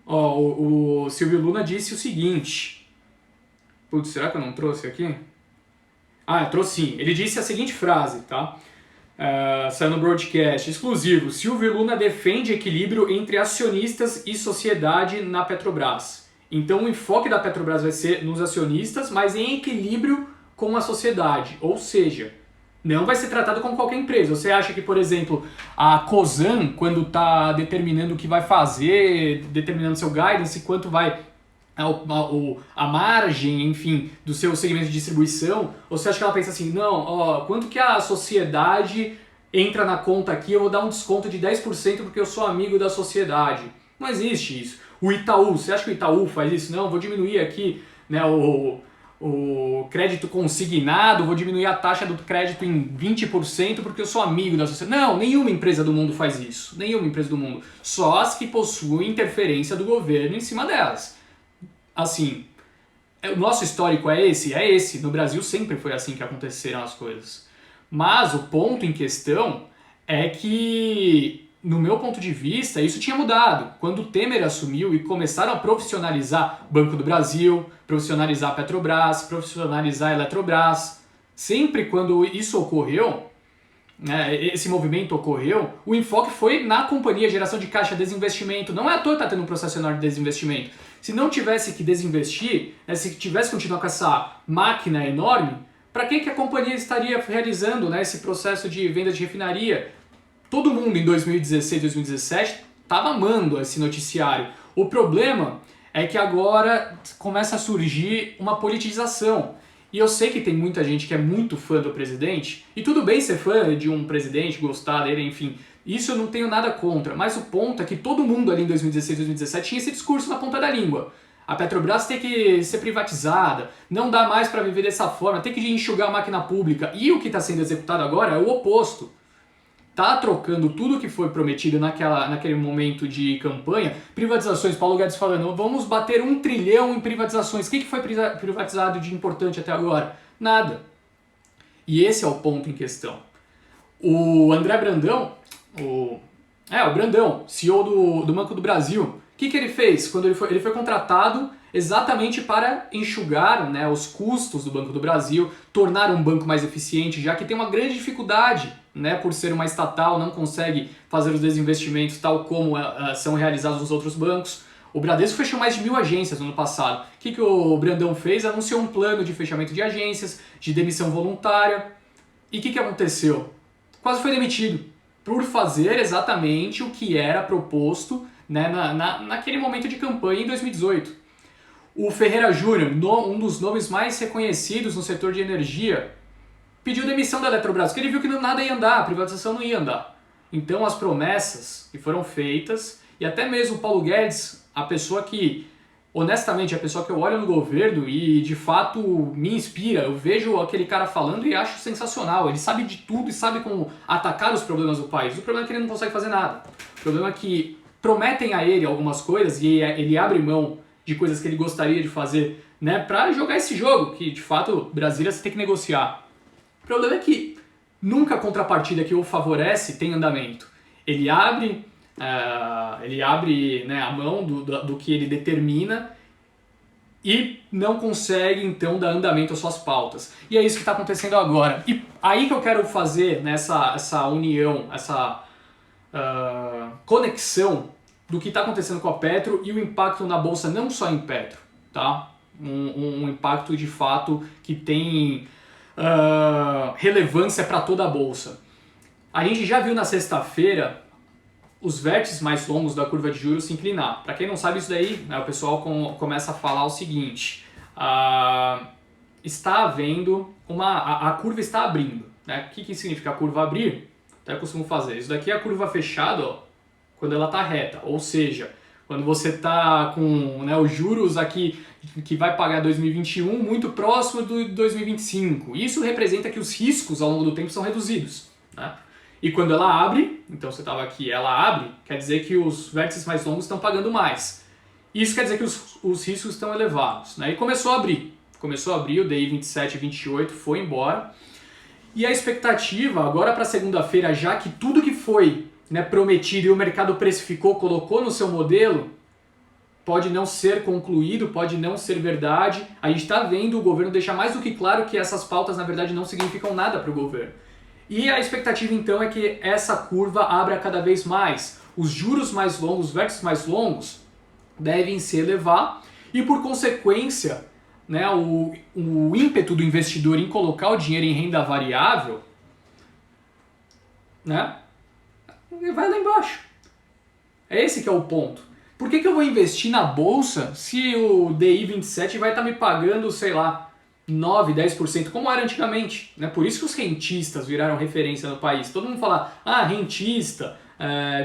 Ó, o Silvio Luna disse o seguinte... Putz, será que eu não trouxe aqui? Ah, eu trouxe sim. Ele disse a seguinte frase, tá? Saiu no broadcast exclusivo. Silvio Luna defende equilíbrio entre acionistas e sociedade na Petrobras. Então o enfoque da Petrobras vai ser nos acionistas, mas em equilíbrio com a sociedade. Ou seja, não vai ser tratado como qualquer empresa. Você acha que, por exemplo, a Cosan, quando está determinando o que vai fazer, determinando seu guidance, quanto vai a margem, enfim, do seu segmento de distribuição, ou você acha que ela pensa assim, não, ó, quanto que a sociedade entra na conta aqui, eu vou dar um desconto de 10% porque eu sou amigo da sociedade. Não existe isso. O Itaú, você acha que o Itaú faz isso? Não, vou diminuir aqui, né, o crédito consignado, vou diminuir a taxa do crédito em 20% porque eu sou amigo da sociedade. Não, nenhuma empresa do mundo faz isso. Nenhuma empresa do mundo. Só as que possuem interferência do governo em cima delas. Assim, o nosso histórico é esse? É esse. No Brasil sempre foi assim que aconteceram as coisas. Mas o ponto em questão é que, no meu ponto de vista, isso tinha mudado. Quando o Temer assumiu e começaram a profissionalizar Banco do Brasil, profissionalizar a Petrobras, profissionalizar a Eletrobras, sempre quando isso ocorreu, né, esse movimento ocorreu, o enfoque foi na companhia, geração de caixa, desinvestimento. Não é à toa que está tendo um processo enorme de desinvestimento. Se não tivesse que desinvestir, né, se tivesse continuado com essa máquina enorme, para que a companhia estaria realizando, né, esse processo de venda de refinaria? Todo mundo em 2016, 2017 estava amando esse noticiário. O problema é que agora começa a surgir uma politização. E eu sei que tem muita gente que é muito fã do presidente, e tudo bem ser fã de um presidente, gostar dele, enfim, isso eu não tenho nada contra, mas o ponto é que todo mundo ali em 2016, 2017 tinha esse discurso na ponta da língua. A Petrobras tem que ser privatizada, não dá mais para viver dessa forma, tem que enxugar a máquina pública, e o que está sendo executado agora é o oposto. Tá trocando tudo que foi prometido naquele momento de campanha, privatizações, Paulo Guedes falando, vamos bater 1 trilhão em privatizações. O que foi privatizado de importante até agora? Nada. E esse é o ponto em questão. O André Brandão, o Brandão, CEO do Banco do Brasil, o que ele fez? Quando ele foi contratado, exatamente para enxugar, né, os custos do Banco do Brasil, tornar um banco mais eficiente, já que tem uma grande dificuldade, né, por ser uma estatal, não consegue fazer os desinvestimentos tal como são realizados nos outros bancos. O Bradesco fechou mais de 1.000 agências no ano passado. O que o Brandão fez? Anunciou um plano de fechamento de agências, de demissão voluntária. E o que aconteceu? Quase foi demitido por fazer exatamente o que era proposto, né, naquele momento de campanha em 2018. O Ferreira Júnior, um dos nomes mais reconhecidos no setor de energia, pediu demissão da Eletrobras, porque ele viu que nada ia andar, a privatização não ia andar. Então as promessas que foram feitas, e até mesmo o Paulo Guedes, a pessoa que, honestamente, a pessoa que eu olho no governo e de fato me inspira, eu vejo aquele cara falando e acho sensacional. Ele sabe de tudo e sabe como atacar os problemas do país. O problema é que ele não consegue fazer nada. O problema é que prometem a ele algumas coisas e ele abre mão de coisas que ele gostaria de fazer, né, para jogar esse jogo, que de fato Brasília você tem que negociar. O problema é que nunca a contrapartida que o favorece tem andamento. Ele abre, né, a mão do que ele determina e não consegue então dar andamento às suas pautas. E é isso que está acontecendo agora. E aí que eu quero fazer nessa essa união, essa conexão do que está acontecendo com a Petro e o impacto na Bolsa, não só em Petro, tá? Um impacto de fato que tem relevância para toda a Bolsa. A gente já viu na sexta-feira os vértices mais longos da curva de juros se inclinar. Para quem não sabe isso daí, né, o pessoal começa a falar o seguinte, está havendo a curva está abrindo. Né? O que significa a curva abrir? Até eu costumo fazer. Isso daqui é a curva fechada, ó, quando ela está reta, ou seja, quando você está com, né, os juros aqui que vai pagar 2021 muito próximo do 2025. Isso representa que os riscos ao longo do tempo são reduzidos. Né? E quando ela abre, então você estava aqui, ela abre, quer dizer que os vértices mais longos estão pagando mais. Isso quer dizer que os riscos estão elevados. Né? E começou a abrir, o DI 27 e 28 foi embora. E a expectativa agora para segunda-feira, já que tudo que foi, né, prometido e o mercado precificou, colocou no seu modelo, pode não ser concluído, pode não ser verdade. A gente está vendo o governo deixar mais do que claro que essas pautas na verdade não significam nada para o governo. E a expectativa então é que essa curva abra cada vez mais. Os juros mais longos, os vértices mais longos devem se elevar e por consequência, né, o ímpeto do investidor em colocar o dinheiro em renda variável, né, vai lá embaixo. É esse que é o ponto. Por que eu vou investir na bolsa se o DI 27 vai estar me pagando, sei lá, 9, 10%, como era antigamente? Né? Por isso que os rentistas viraram referência no país. Todo mundo fala, rentista,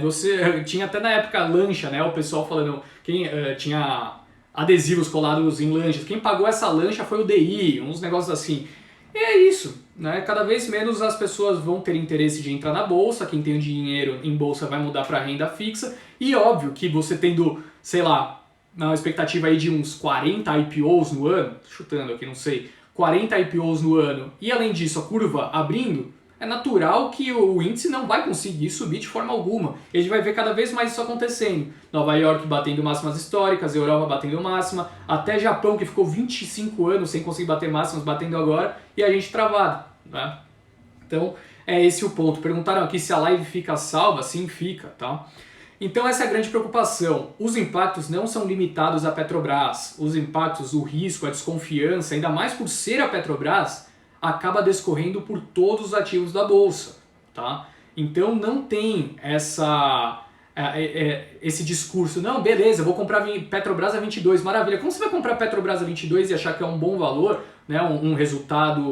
você tinha até na época lancha, né? O pessoal falando, quem tinha adesivos colados em lanchas, quem pagou essa lancha foi o DI, uns negócios assim. E é isso, né? Cada vez menos as pessoas vão ter interesse de entrar na bolsa, quem tem o dinheiro em bolsa vai mudar para renda fixa, e óbvio que você tendo, sei lá, na expectativa aí de uns 40 IPOs no ano, chutando aqui, não sei, 40 IPOs no ano, e além disso a curva abrindo, é natural que o índice não vai conseguir subir de forma alguma. A gente vai ver cada vez mais isso acontecendo. Nova York batendo máximas históricas, Europa batendo máxima, até Japão que ficou 25 anos sem conseguir bater máximas, batendo agora, e a gente travado. Né? Então é esse o ponto. Perguntaram aqui se a live fica salva, sim, fica, tá? Então essa é a grande preocupação. Os impactos não são limitados à Petrobras. Os impactos, o risco, a desconfiança, ainda mais por ser a Petrobras, acaba descorrendo por todos os ativos da Bolsa. Tá? Então não tem esse discurso, não, beleza, eu vou comprar Petrobras a 22, maravilha. Como você vai comprar Petrobras a 22 e achar que é um bom valor, né, um resultado,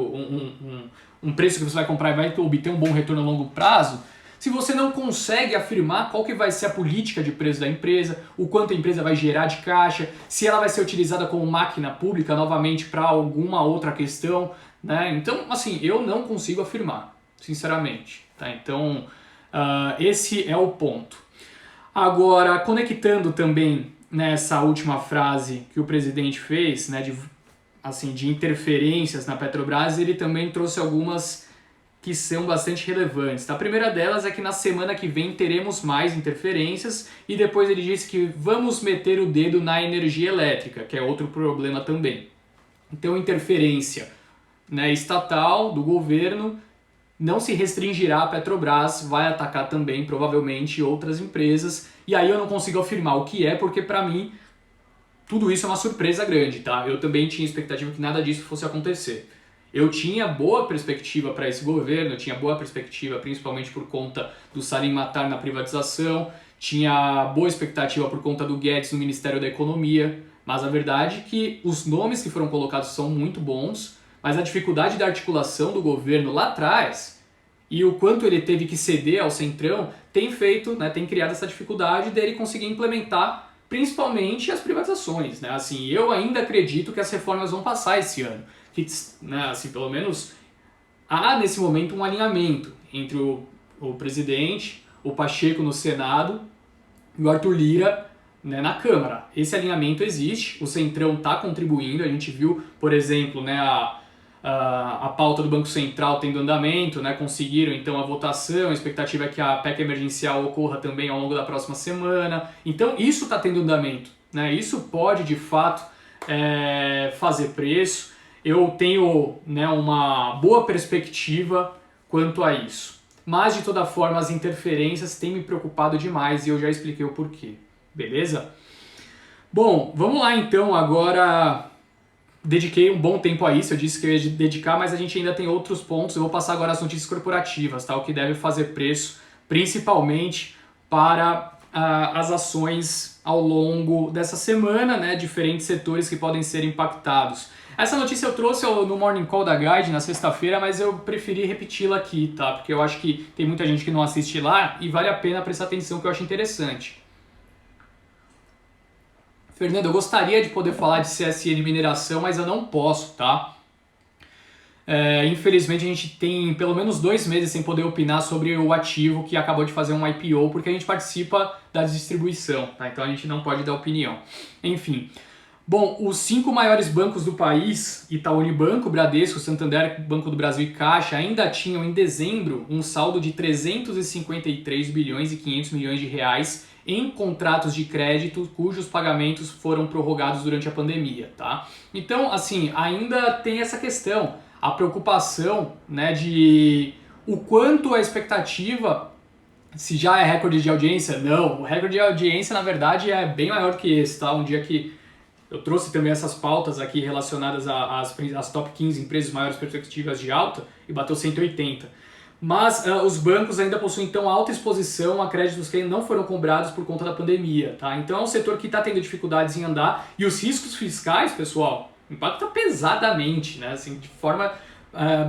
um preço que você vai comprar e vai obter um bom retorno a longo prazo, se você não consegue afirmar qual que vai ser a política de preço da empresa, o quanto a empresa vai gerar de caixa, se ela vai ser utilizada como máquina pública novamente para alguma outra questão, né? Então, assim, eu não consigo afirmar, sinceramente. Tá? Então, esse é o ponto. Agora, conectando também nessa última frase que o presidente fez, né, de interferências na Petrobras, ele também trouxe algumas que são bastante relevantes. A primeira delas é que na semana que vem teremos mais interferências e depois ele disse que vamos meter o dedo na energia elétrica, que é outro problema também. Então, interferência, né, estatal do governo não se restringirá à Petrobras, vai atacar também provavelmente outras empresas. E aí eu não consigo afirmar o que é, porque para mim tudo isso é uma surpresa grande, tá? Eu também tinha expectativa que nada disso fosse acontecer. Eu tinha boa perspectiva para esse governo, eu tinha boa perspectiva principalmente por conta do Salim Matar na privatização, tinha boa expectativa por conta do Guedes no Ministério da Economia, mas a verdade é que os nomes que foram colocados são muito bons, mas a dificuldade da articulação do governo lá atrás e o quanto ele teve que ceder ao Centrão tem feito, né, tem criado essa dificuldade dele conseguir implementar principalmente as privatizações, né? Assim, eu ainda acredito que as reformas vão passar esse ano. Que, né, assim, pelo menos há nesse momento um alinhamento entre o presidente, o Pacheco no Senado e o Arthur Lira, né, na Câmara. Esse alinhamento existe, o Centrão está contribuindo, a gente viu, por exemplo, né, a pauta do Banco Central tendo andamento, né, conseguiram então a votação, a expectativa é que a PEC emergencial ocorra também ao longo da próxima semana, então isso está tendo andamento, né, isso pode de fato fazer preço. Eu tenho, né, uma boa perspectiva quanto a isso. Mas, de toda forma, as interferências têm me preocupado demais e eu já expliquei o porquê. Beleza? Bom, vamos lá então. Agora, dediquei um bom tempo a isso. Eu disse que eu ia dedicar, mas a gente ainda tem outros pontos. Eu vou passar agora as notícias corporativas, tá? O que deve fazer preço, principalmente para as ações ao longo dessa semana, né? Diferentes setores que podem ser impactados. Essa notícia eu trouxe no Morning Call da Guide na sexta-feira, mas eu preferi repeti-la aqui, tá? Porque eu acho que tem muita gente que não assiste lá e vale a pena prestar atenção, que eu acho interessante. Fernando, eu gostaria de poder falar de CSN Mineração, mas eu não posso, tá? Infelizmente a gente tem pelo menos 2 meses sem poder opinar sobre o ativo que acabou de fazer um IPO, porque a gente participa da distribuição, tá? Então a gente não pode dar opinião. Enfim. Bom, os 5 maiores bancos do país, Itaú Unibanco, Bradesco, Santander, Banco do Brasil e Caixa, ainda tinham em dezembro um saldo de 353 bilhões e 500 milhões de reais em contratos de crédito cujos pagamentos foram prorrogados durante a pandemia, tá? Então, assim, ainda tem essa questão, a preocupação, né, de o quanto a expectativa, se já é recorde de audiência, não, o recorde de audiência na verdade é bem maior que esse, tá? Um dia que eu trouxe também essas pautas aqui relacionadas às top 15 empresas maiores perspectivas de alta e bateu 180. Mas os bancos ainda possuem então alta exposição a créditos que não foram cobrados por conta da pandemia, tá? Então é um setor que está tendo dificuldades em andar e os riscos fiscais, pessoal, impacta pesadamente, né? Assim, de forma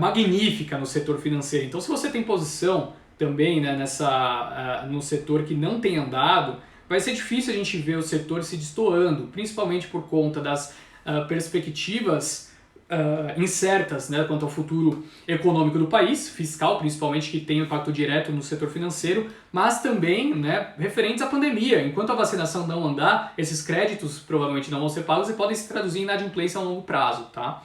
magnífica no setor financeiro. Então se você tem posição também, né, no setor que não tem andado, vai ser difícil a gente ver o setor se destoando, principalmente por conta das perspectivas incertas, né, quanto ao futuro econômico do país, fiscal principalmente, que tem impacto direto no setor financeiro, mas também, né, referentes à pandemia. Enquanto a vacinação não andar, esses créditos provavelmente não vão ser pagos e podem se traduzir em inadimplência a longo prazo, tá?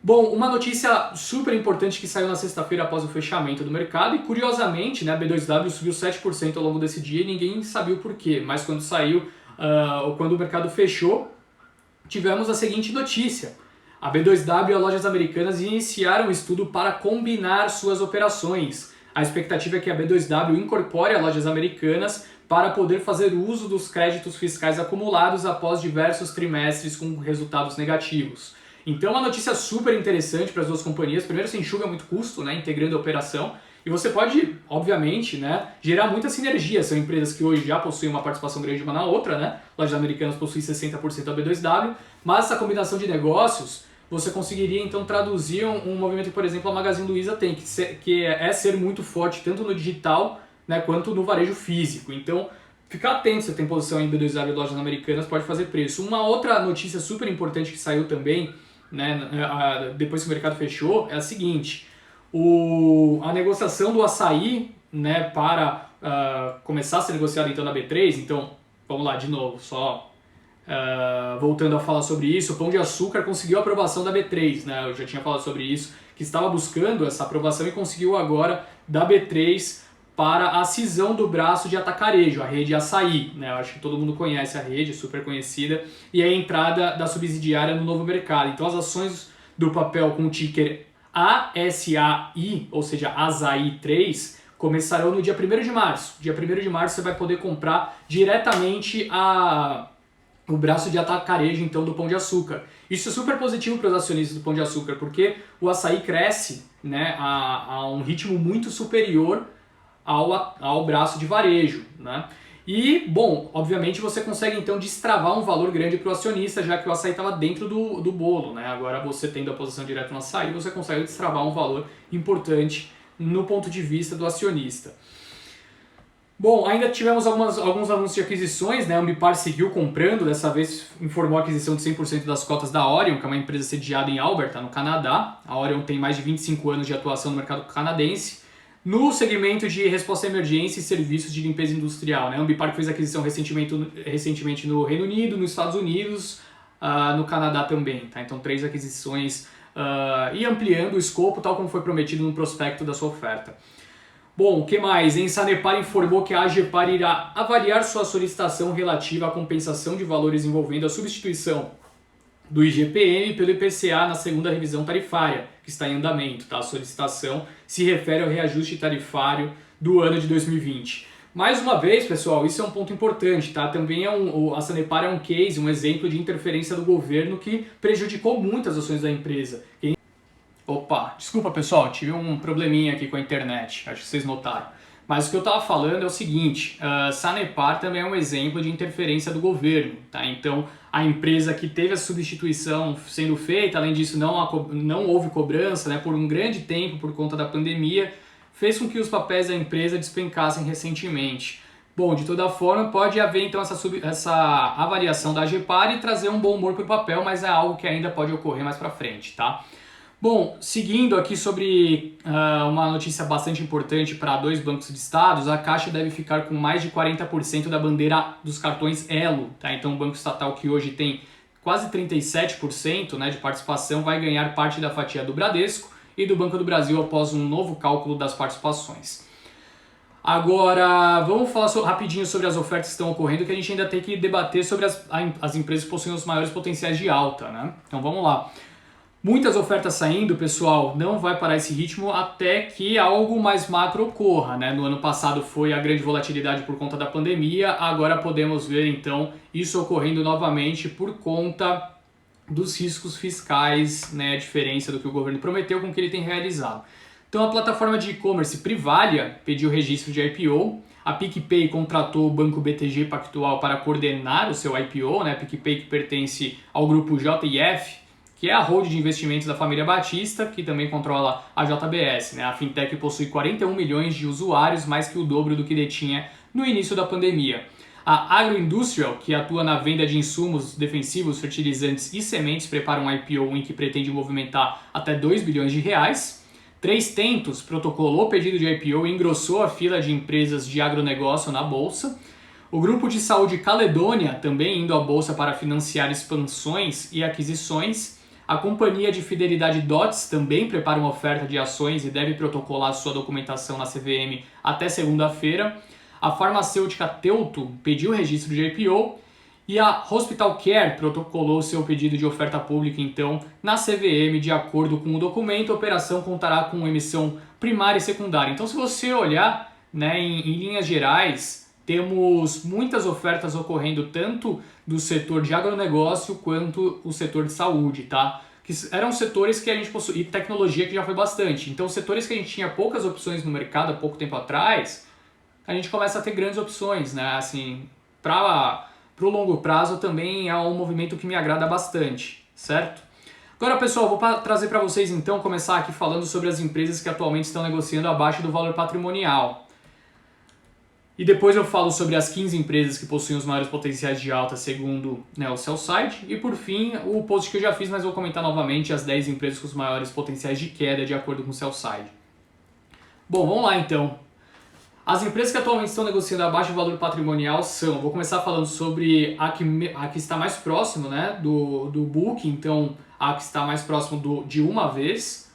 Bom, uma notícia super importante que saiu na sexta-feira após o fechamento do mercado e, curiosamente, né, a B2W subiu 7% ao longo desse dia e ninguém sabia o porquê, mas quando saiu, quando o mercado fechou, tivemos a seguinte notícia. A B2W e as lojas americanas iniciaram um estudo para combinar suas operações. A expectativa é que a B2W incorpore as lojas americanas para poder fazer uso dos créditos fiscais acumulados após diversos trimestres com resultados negativos. Então, uma notícia super interessante para as duas companhias. Primeiro, você enxuga muito custo, né, integrando a operação. E você pode, obviamente, né, gerar muita sinergia. São empresas que hoje já possuem uma participação grande uma na outra, né? Lojas americanas possuem 60% da B2W. Mas essa combinação de negócios, você conseguiria, então, traduzir um movimento que, por exemplo, a Magazine Luiza tem, que é ser muito forte tanto no digital, né, quanto no varejo físico. Então, fica atento, se você tem posição em B2W e lojas americanas, pode fazer preço. Uma outra notícia super importante que saiu também, né, depois que o mercado fechou, é a seguinte: a negociação do açaí, né, para começar a ser negociado então na B3, então vamos lá de novo, só Voltando a falar sobre isso, o Pão de Açúcar conseguiu a aprovação da B3, né? Eu já tinha falado sobre isso, que estava buscando essa aprovação e conseguiu agora da B3 para a cisão do braço de atacarejo, a rede Açaí, né? Eu acho que todo mundo conhece a rede, super conhecida, e a entrada da subsidiária no novo mercado. Então as ações do papel com o ticker ASAI, ou seja, ASAI 3, começarão no dia 1º de março. Dia 1º de março você vai poder comprar diretamente o braço de atacarejo então do Pão de Açúcar. Isso é super positivo para os acionistas do Pão de Açúcar, porque o açaí cresce, né, a um ritmo muito superior ao braço de varejo, né? E, bom, obviamente você consegue então destravar um valor grande para o acionista, já que o açaí estava dentro do bolo, né? Agora você tendo a posição direta no açaí, você consegue destravar um valor importante no ponto de vista do acionista. Bom, ainda tivemos alguns anúncios de aquisições, né? A Ambipar seguiu comprando, dessa vez informou a aquisição de 100% das cotas da Orion, que é uma empresa sediada em Alberta, no Canadá. A Orion tem mais de 25 anos de atuação no mercado canadense, no segmento de resposta à emergência e serviços de limpeza industrial, né? A Ambipar fez aquisição recentemente no Reino Unido, nos Estados Unidos, no Canadá também, tá? Então 3 aquisições e ampliando o escopo, tal como foi prometido no prospecto da sua oferta. Bom, o que mais? A Sanepar informou que a AGEPAR irá avaliar sua solicitação relativa à compensação de valores envolvendo a substituição do IGPM pelo IPCA na segunda revisão tarifária, que está em andamento. Tá? A solicitação se refere ao reajuste tarifário do ano de 2020. Mais uma vez, pessoal, isso é um ponto importante. Tá? Também a Sanepar é um case, um exemplo de interferência do governo que prejudicou muito as ações da empresa. Opa, desculpa pessoal, tive um probleminha aqui com a internet, acho que vocês notaram. Mas o que eu estava falando é o seguinte, Sanepar também é um exemplo de interferência do governo, tá? Então a empresa que teve a substituição sendo feita, além disso não houve cobrança, né, por um grande tempo por conta da pandemia, fez com que os papéis da empresa despencassem recentemente. Bom, de toda forma, pode haver então essa avaliação da AGEPAR e trazer um bom humor para o papel, mas é algo que ainda pode ocorrer mais para frente, tá? Bom, seguindo aqui sobre uma notícia bastante importante para 2 bancos de estados, a Caixa deve ficar com mais de 40% da bandeira dos cartões Elo. Tá? Então o banco estatal que hoje tem quase 37%, né, de participação vai ganhar parte da fatia do Bradesco e do Banco do Brasil após um novo cálculo das participações. Agora, vamos falar rapidinho sobre as ofertas que estão ocorrendo, que a gente ainda tem que debater sobre as empresas que possuem os maiores potenciais de alta. Né? Então vamos lá. Muitas ofertas saindo, pessoal, não vai parar esse ritmo até que algo mais macro ocorra, né? No ano passado foi a grande volatilidade por conta da pandemia, agora podemos ver então isso ocorrendo novamente por conta dos riscos fiscais, né? A diferença do que o governo prometeu com o que ele tem realizado. Então a plataforma de e-commerce Privalia pediu registro de IPO, a PicPay contratou o banco BTG Pactual para coordenar o seu IPO, né? A PicPay que pertence ao grupo JIF, que é a holding de investimentos da família Batista, que também controla a JBS. Né? A fintech possui 41 milhões de usuários, mais que o dobro do que detinha no início da pandemia. A Agroindustrial, que atua na venda de insumos defensivos, fertilizantes e sementes, prepara um IPO em que pretende movimentar até 2 bilhões de reais. 3tentos protocolou pedido de IPO e engrossou a fila de empresas de agronegócio na Bolsa. O grupo de saúde Caledônia, também indo à Bolsa para financiar expansões e aquisições. A companhia de fidelidade DOTS também prepara uma oferta de ações e deve protocolar sua documentação na CVM até segunda-feira. A farmacêutica Teuto pediu registro de IPO e a Hospital Care protocolou seu pedido de oferta pública então na CVM. De acordo com o documento, a operação contará com emissão primária e secundária. Então, se você olhar, né, em linhas gerais, temos muitas ofertas ocorrendo tanto do setor de agronegócio quanto o setor de saúde, tá? Que eram setores que a gente possuía, e tecnologia que já foi bastante. Então, setores que a gente tinha poucas opções no mercado há pouco tempo atrás, a gente começa a ter grandes opções, né? Assim, para o longo prazo também é um movimento que me agrada bastante, certo? Agora, pessoal, vou trazer para vocês então, começar aqui falando sobre as empresas que atualmente estão negociando abaixo do valor patrimonial. E depois eu falo sobre as 15 empresas que possuem os maiores potenciais de alta segundo, né, o sell-side. E por fim, o post que eu já fiz, mas vou comentar novamente as 10 empresas com os maiores potenciais de queda de acordo com o sell-side. Bom, vamos lá então. As empresas que atualmente estão negociando abaixo do valor patrimonial são, vou começar falando sobre a que está mais próximo, né, do book, então a que está mais próximo de uma vez,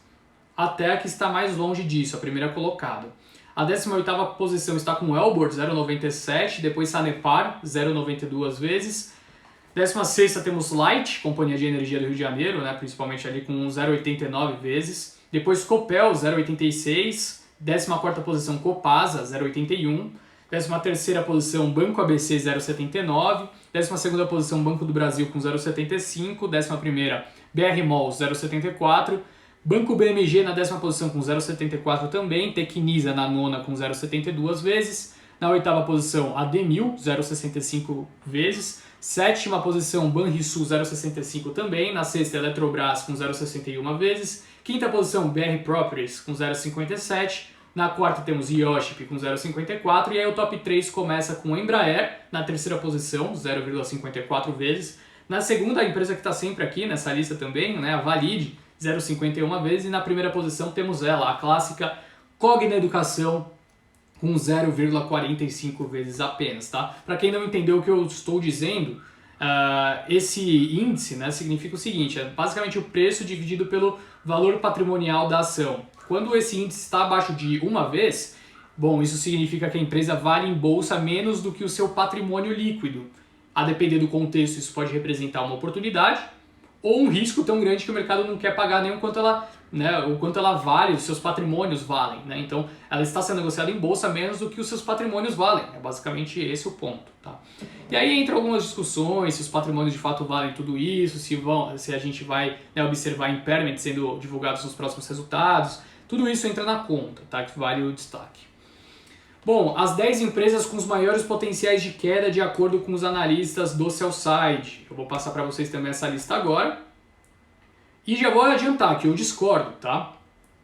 até a que está mais longe disso, a primeira colocada. A 18ª posição está com Elbord, 0,97, depois Sanepar, 0,92 vezes. 16ª temos Light, Companhia de Energia do Rio de Janeiro, né, principalmente ali com 0,89 vezes. Depois Copel, 0,86. 14ª posição Copasa, 0,81. 13ª posição Banco ABC, 0,79. 12ª posição Banco do Brasil com 0,75. 11ª BRMOL, 0,74. Banco BMG na 10ª posição com 0,74 também. Tecnisa na 9ª com 0,72 vezes. Na 8ª posição Ademil, 0,65 vezes. 7ª posição Banrisul, 0,65 também. Na 6ª Eletrobras com 0,61 vezes. 5ª posição BR Properties com 0,57. Na 4ª temos Iochpe com 0,54. E aí o top 3 começa com Embraer na 3ª posição, 0,54 vezes. Na 2ª, a empresa que está sempre aqui nessa lista também, né, a Valid, 0,51 vezes. E na 1ª posição temos ela, a clássica Cogna Educação, com 0,45 vezes apenas, tá? Para quem não entendeu o que eu estou dizendo, esse índice, né, significa o seguinte, é basicamente o preço dividido pelo valor patrimonial da ação. Quando esse índice está abaixo de uma vez, bom, isso significa que a empresa vale em bolsa menos do que o seu patrimônio líquido. A depender do contexto, isso pode representar uma oportunidade ou um risco tão grande que o mercado não quer pagar nem o quanto ela, né, o quanto ela vale, os seus patrimônios valem, né? Então, ela está sendo negociada em bolsa menos do que os seus patrimônios valem. É basicamente esse o ponto, tá? E aí entra algumas discussões, se os patrimônios de fato valem tudo isso, se a gente vai, né, observar impairment sendo divulgados nos próximos resultados. Tudo isso entra na conta, tá? Que vale o destaque. Bom, as 10 empresas com os maiores potenciais de queda de acordo com os analistas do sell-side. Eu vou passar para vocês também essa lista agora. E já vou adiantar que eu discordo, tá?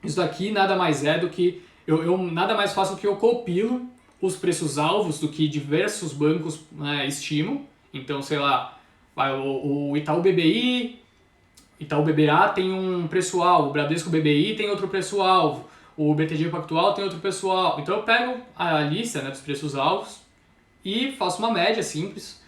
Isso daqui nada mais é do que... Eu nada mais faço do que eu compilo os preços-alvos do que diversos bancos, né, estimam. Então, sei lá, o Itaú BBI, Itaú BBA tem um preço-alvo, o Bradesco BBI tem outro preço-alvo, o BTG Pactual tem outro preço-alvo. Então eu pego a lista, né, dos preços-alvos e faço uma média simples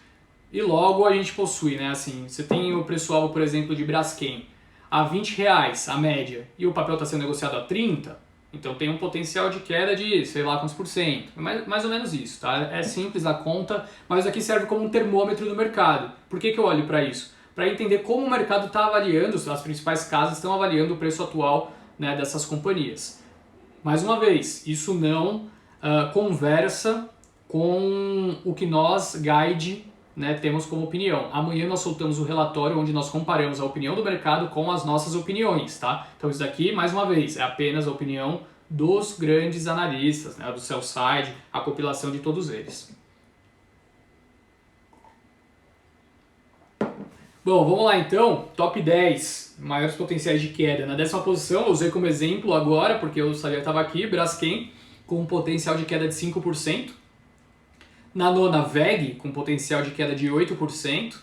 e logo a gente possui, né, assim, você tem o preço-alvo, por exemplo, de Braskem a R$20 a média e o papel está sendo negociado a 30, então tem um potencial de queda de sei lá quantos por cento, mais ou menos isso, tá? É simples a conta, mas aqui serve como um termômetro do mercado. Por que eu olho para isso? Para entender como o mercado está avaliando, as principais casas estão avaliando o preço atual, né, dessas companhias. Mais uma vez, isso não conversa com o que nós, Guide, né, temos como opinião. Amanhã nós soltamos o relatório onde nós comparamos a opinião do mercado com as nossas opiniões, tá? Então isso daqui, mais uma vez, é apenas a opinião dos grandes analistas, né, do sell side, a compilação de todos eles. Bom, vamos lá então, top 10 maiores potenciais de queda. Na 10ª posição, eu usei como exemplo agora, porque eu sabia que estava aqui, Braskem, com um potencial de queda de 5%. Na 9ª, VEG, com potencial de queda de 8%.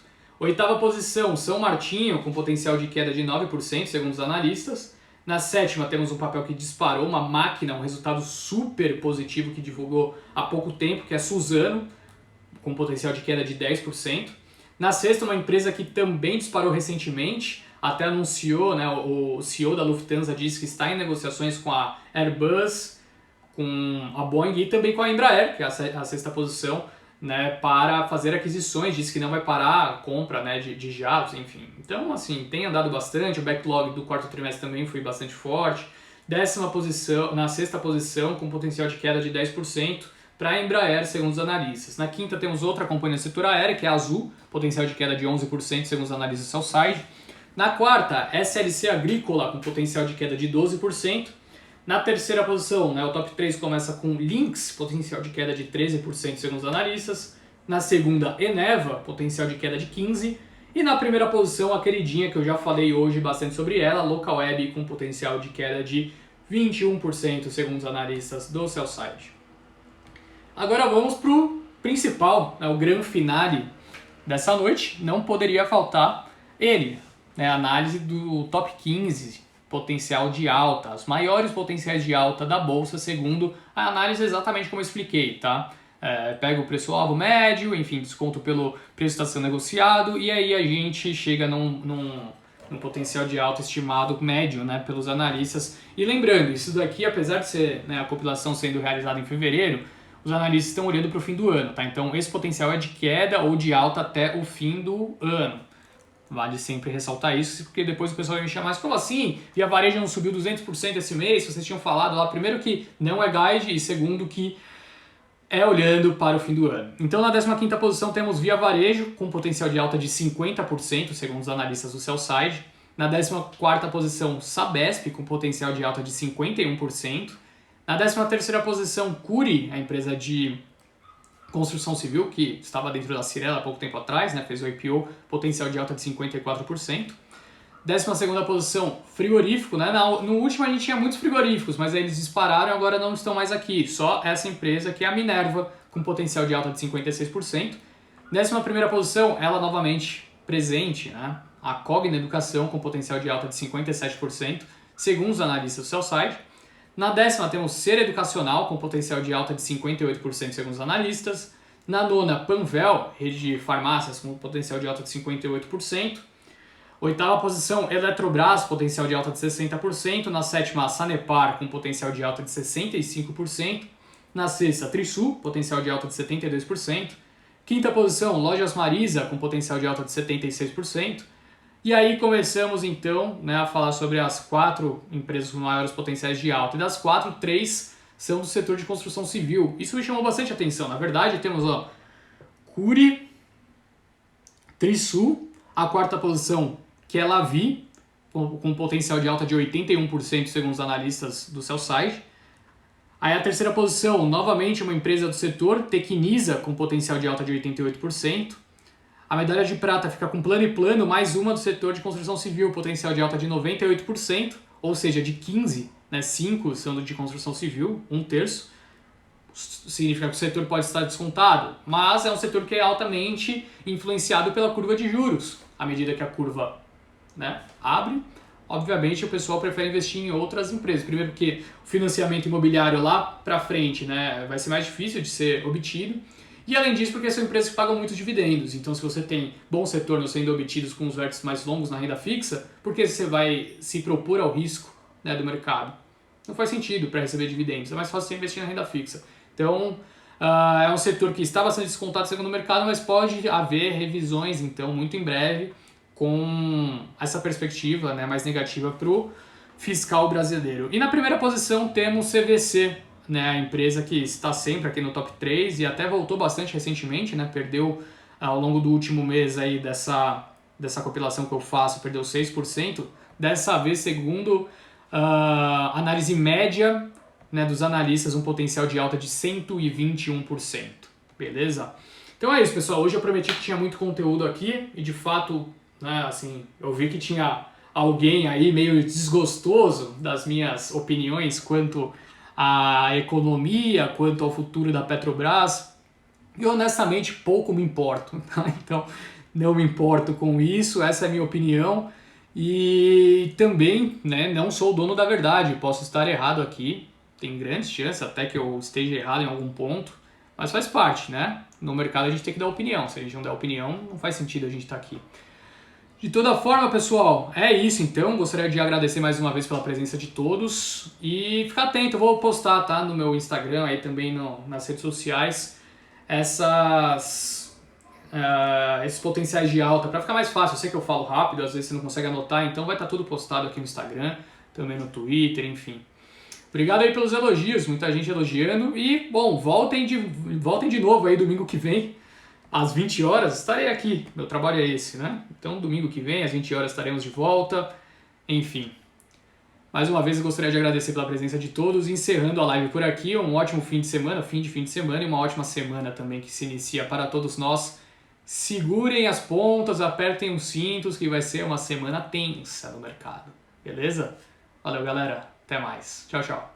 8ª posição, São Martinho, com potencial de queda de 9%, segundo os analistas. Na 7ª, temos um papel que disparou, uma máquina, um resultado super positivo que divulgou há pouco tempo, que é Suzano, com potencial de queda de 10%. Na 6ª, uma empresa que também disparou recentemente, até anunciou, né, o CEO da Lufthansa disse que está em negociações com a Airbus, com a Boeing e também com a Embraer, que é a 6ª posição, né, para fazer aquisições, disse que não vai parar a compra, né, de jatos, enfim. Então, assim, tem andado bastante, o backlog do quarto trimestre também foi bastante forte. 10ª posição, na 6ª posição, com potencial de queda de 10%, para a Embraer, segundo os analistas. Na 5ª temos outra companhia do setor aéreo, que é a Azul, potencial de queda de 11%, segundo os analistas sell-side. Na 4ª, SLC Agrícola, com potencial de queda de 12%. Na 3ª posição, né, o top 3 começa com Lynx, potencial de queda de 13%, segundo os analistas. Na 2ª, Eneva, potencial de queda de 15%. E na 1ª posição, a queridinha, que eu já falei hoje bastante sobre ela, Localweb, com potencial de queda de 21%, segundo os analistas do sell-side. Agora vamos para o principal, né, o grande finale dessa noite. Não poderia faltar ele, né, a análise do top 15 potencial de alta, os maiores potenciais de alta da bolsa, segundo a análise exatamente como eu expliquei, tá? Pega o preço-alvo médio, enfim, desconto pelo preço que está sendo negociado, e aí a gente chega num potencial de alta estimado médio, né, pelos analistas. E lembrando, isso daqui, apesar de ser, né, a compilação sendo realizada em fevereiro, os analistas estão olhando para o fim do ano, tá? Então esse potencial é de queda ou de alta até o fim do ano. Vale sempre ressaltar isso, porque depois o pessoal vai me chamar, mas como assim? Via Varejo não subiu 200% esse mês? Vocês tinham falado lá, primeiro que não é guide e segundo que é olhando para o fim do ano. Então na 15ª posição temos Via Varejo, com potencial de alta de 50%, segundo os analistas do Sell-Side. Na 14ª posição, Sabesp, com potencial de alta de 51%. Na 13ª posição, Cury, a empresa de construção civil, que estava dentro da Cyrela há pouco tempo atrás, né, fez o IPO, potencial de alta de 54%. 12ª posição, frigorífico, né? No último a gente tinha muitos frigoríficos, mas aí eles dispararam e agora não estão mais aqui. Só essa empresa, que é a Minerva, com potencial de alta de 56%. 11ª posição, ela novamente presente, né? A Cogna Educação, com potencial de alta de 57%, segundo os analistas do Sell-Side. Na 10ª temos Ser Educacional, com potencial de alta de 58%, segundo os analistas. Na 9ª, Panvel, rede de farmácias, com potencial de alta de 58%. 8ª posição, Eletrobras, potencial de alta de 60%. Na 7ª, Sanepar, com potencial de alta de 65%. Na 6ª, Trisul, potencial de alta de 72%. 5ª posição, Lojas Marisa, com potencial de alta de 76%. E aí começamos então, né, a falar sobre as 4 empresas com maiores potenciais de alta. E das 4, 3 são do setor de construção civil. Isso me chamou bastante atenção. Na verdade, temos Cury, Trisul, a 4ª posição, que é Lavi, com potencial de alta de 81%, segundo os analistas do Sell-Side. Aí a 3ª posição, novamente uma empresa do setor, Tecnisa, com potencial de alta de 88%. A medalha de prata fica com Plano & Plano, mais uma do setor de construção civil, potencial de alta de 98%, ou seja, de 15, né, 5 são de construção civil, 1/3. Significa que o setor pode estar descontado, mas é um setor que é altamente influenciado pela curva de juros. À medida que a curva, né, abre, obviamente o pessoal prefere investir em outras empresas. Primeiro porque o financiamento imobiliário lá para frente, né, vai ser mais difícil de ser obtido. E além disso, porque são empresas que pagam muitos dividendos. Então, se você tem bons retornos sendo obtidos com os vértices mais longos na renda fixa, por que você vai se propor ao risco, né, do mercado? Não faz sentido para receber dividendos. É mais fácil você investir na renda fixa. Então, é um setor que está bastante descontado segundo o mercado, mas pode haver revisões, então, muito em breve, com essa perspectiva, né, mais negativa para o fiscal brasileiro. E na primeira posição temos CVC, né, a empresa que está sempre aqui no top 3 e até voltou bastante recentemente, né, perdeu ao longo do último mês aí dessa compilação que eu faço, perdeu 6%, dessa vez segundo análise média, né, dos analistas, um potencial de alta de 121%, beleza? Então é isso, pessoal, hoje eu prometi que tinha muito conteúdo aqui e de fato, né, assim, eu vi que tinha alguém aí meio desgostoso das minhas opiniões quanto a economia, quanto ao futuro da Petrobras, e honestamente pouco me importo, tá? Então não me importo com isso, essa é a minha opinião, e também, né, não sou o dono da verdade, posso estar errado aqui, tem grandes chances até que eu esteja errado em algum ponto, mas faz parte, né? No mercado a gente tem que dar opinião, se a gente não der opinião não faz sentido a gente estar aqui. De toda forma, pessoal, é isso então. Gostaria de agradecer mais uma vez pela presença de todos e ficar atento, eu vou postar, tá, no meu Instagram, aí também nas redes sociais, esses potenciais de alta, para ficar mais fácil. Eu sei que eu falo rápido, às vezes você não consegue anotar, então vai estar tudo postado aqui no Instagram, também no Twitter, enfim. Obrigado aí pelos elogios, muita gente elogiando e, bom, voltem de novo aí domingo que vem. Às 20 horas estarei aqui, meu trabalho é esse, né? Então domingo que vem, às 20 horas estaremos de volta, enfim. Mais uma vez eu gostaria de agradecer pela presença de todos, encerrando a live por aqui, um ótimo fim de semana e uma ótima semana também que se inicia para todos nós. Segurem as pontas, apertem os cintos que vai ser uma semana tensa no mercado, beleza? Valeu galera, até mais, tchau, tchau.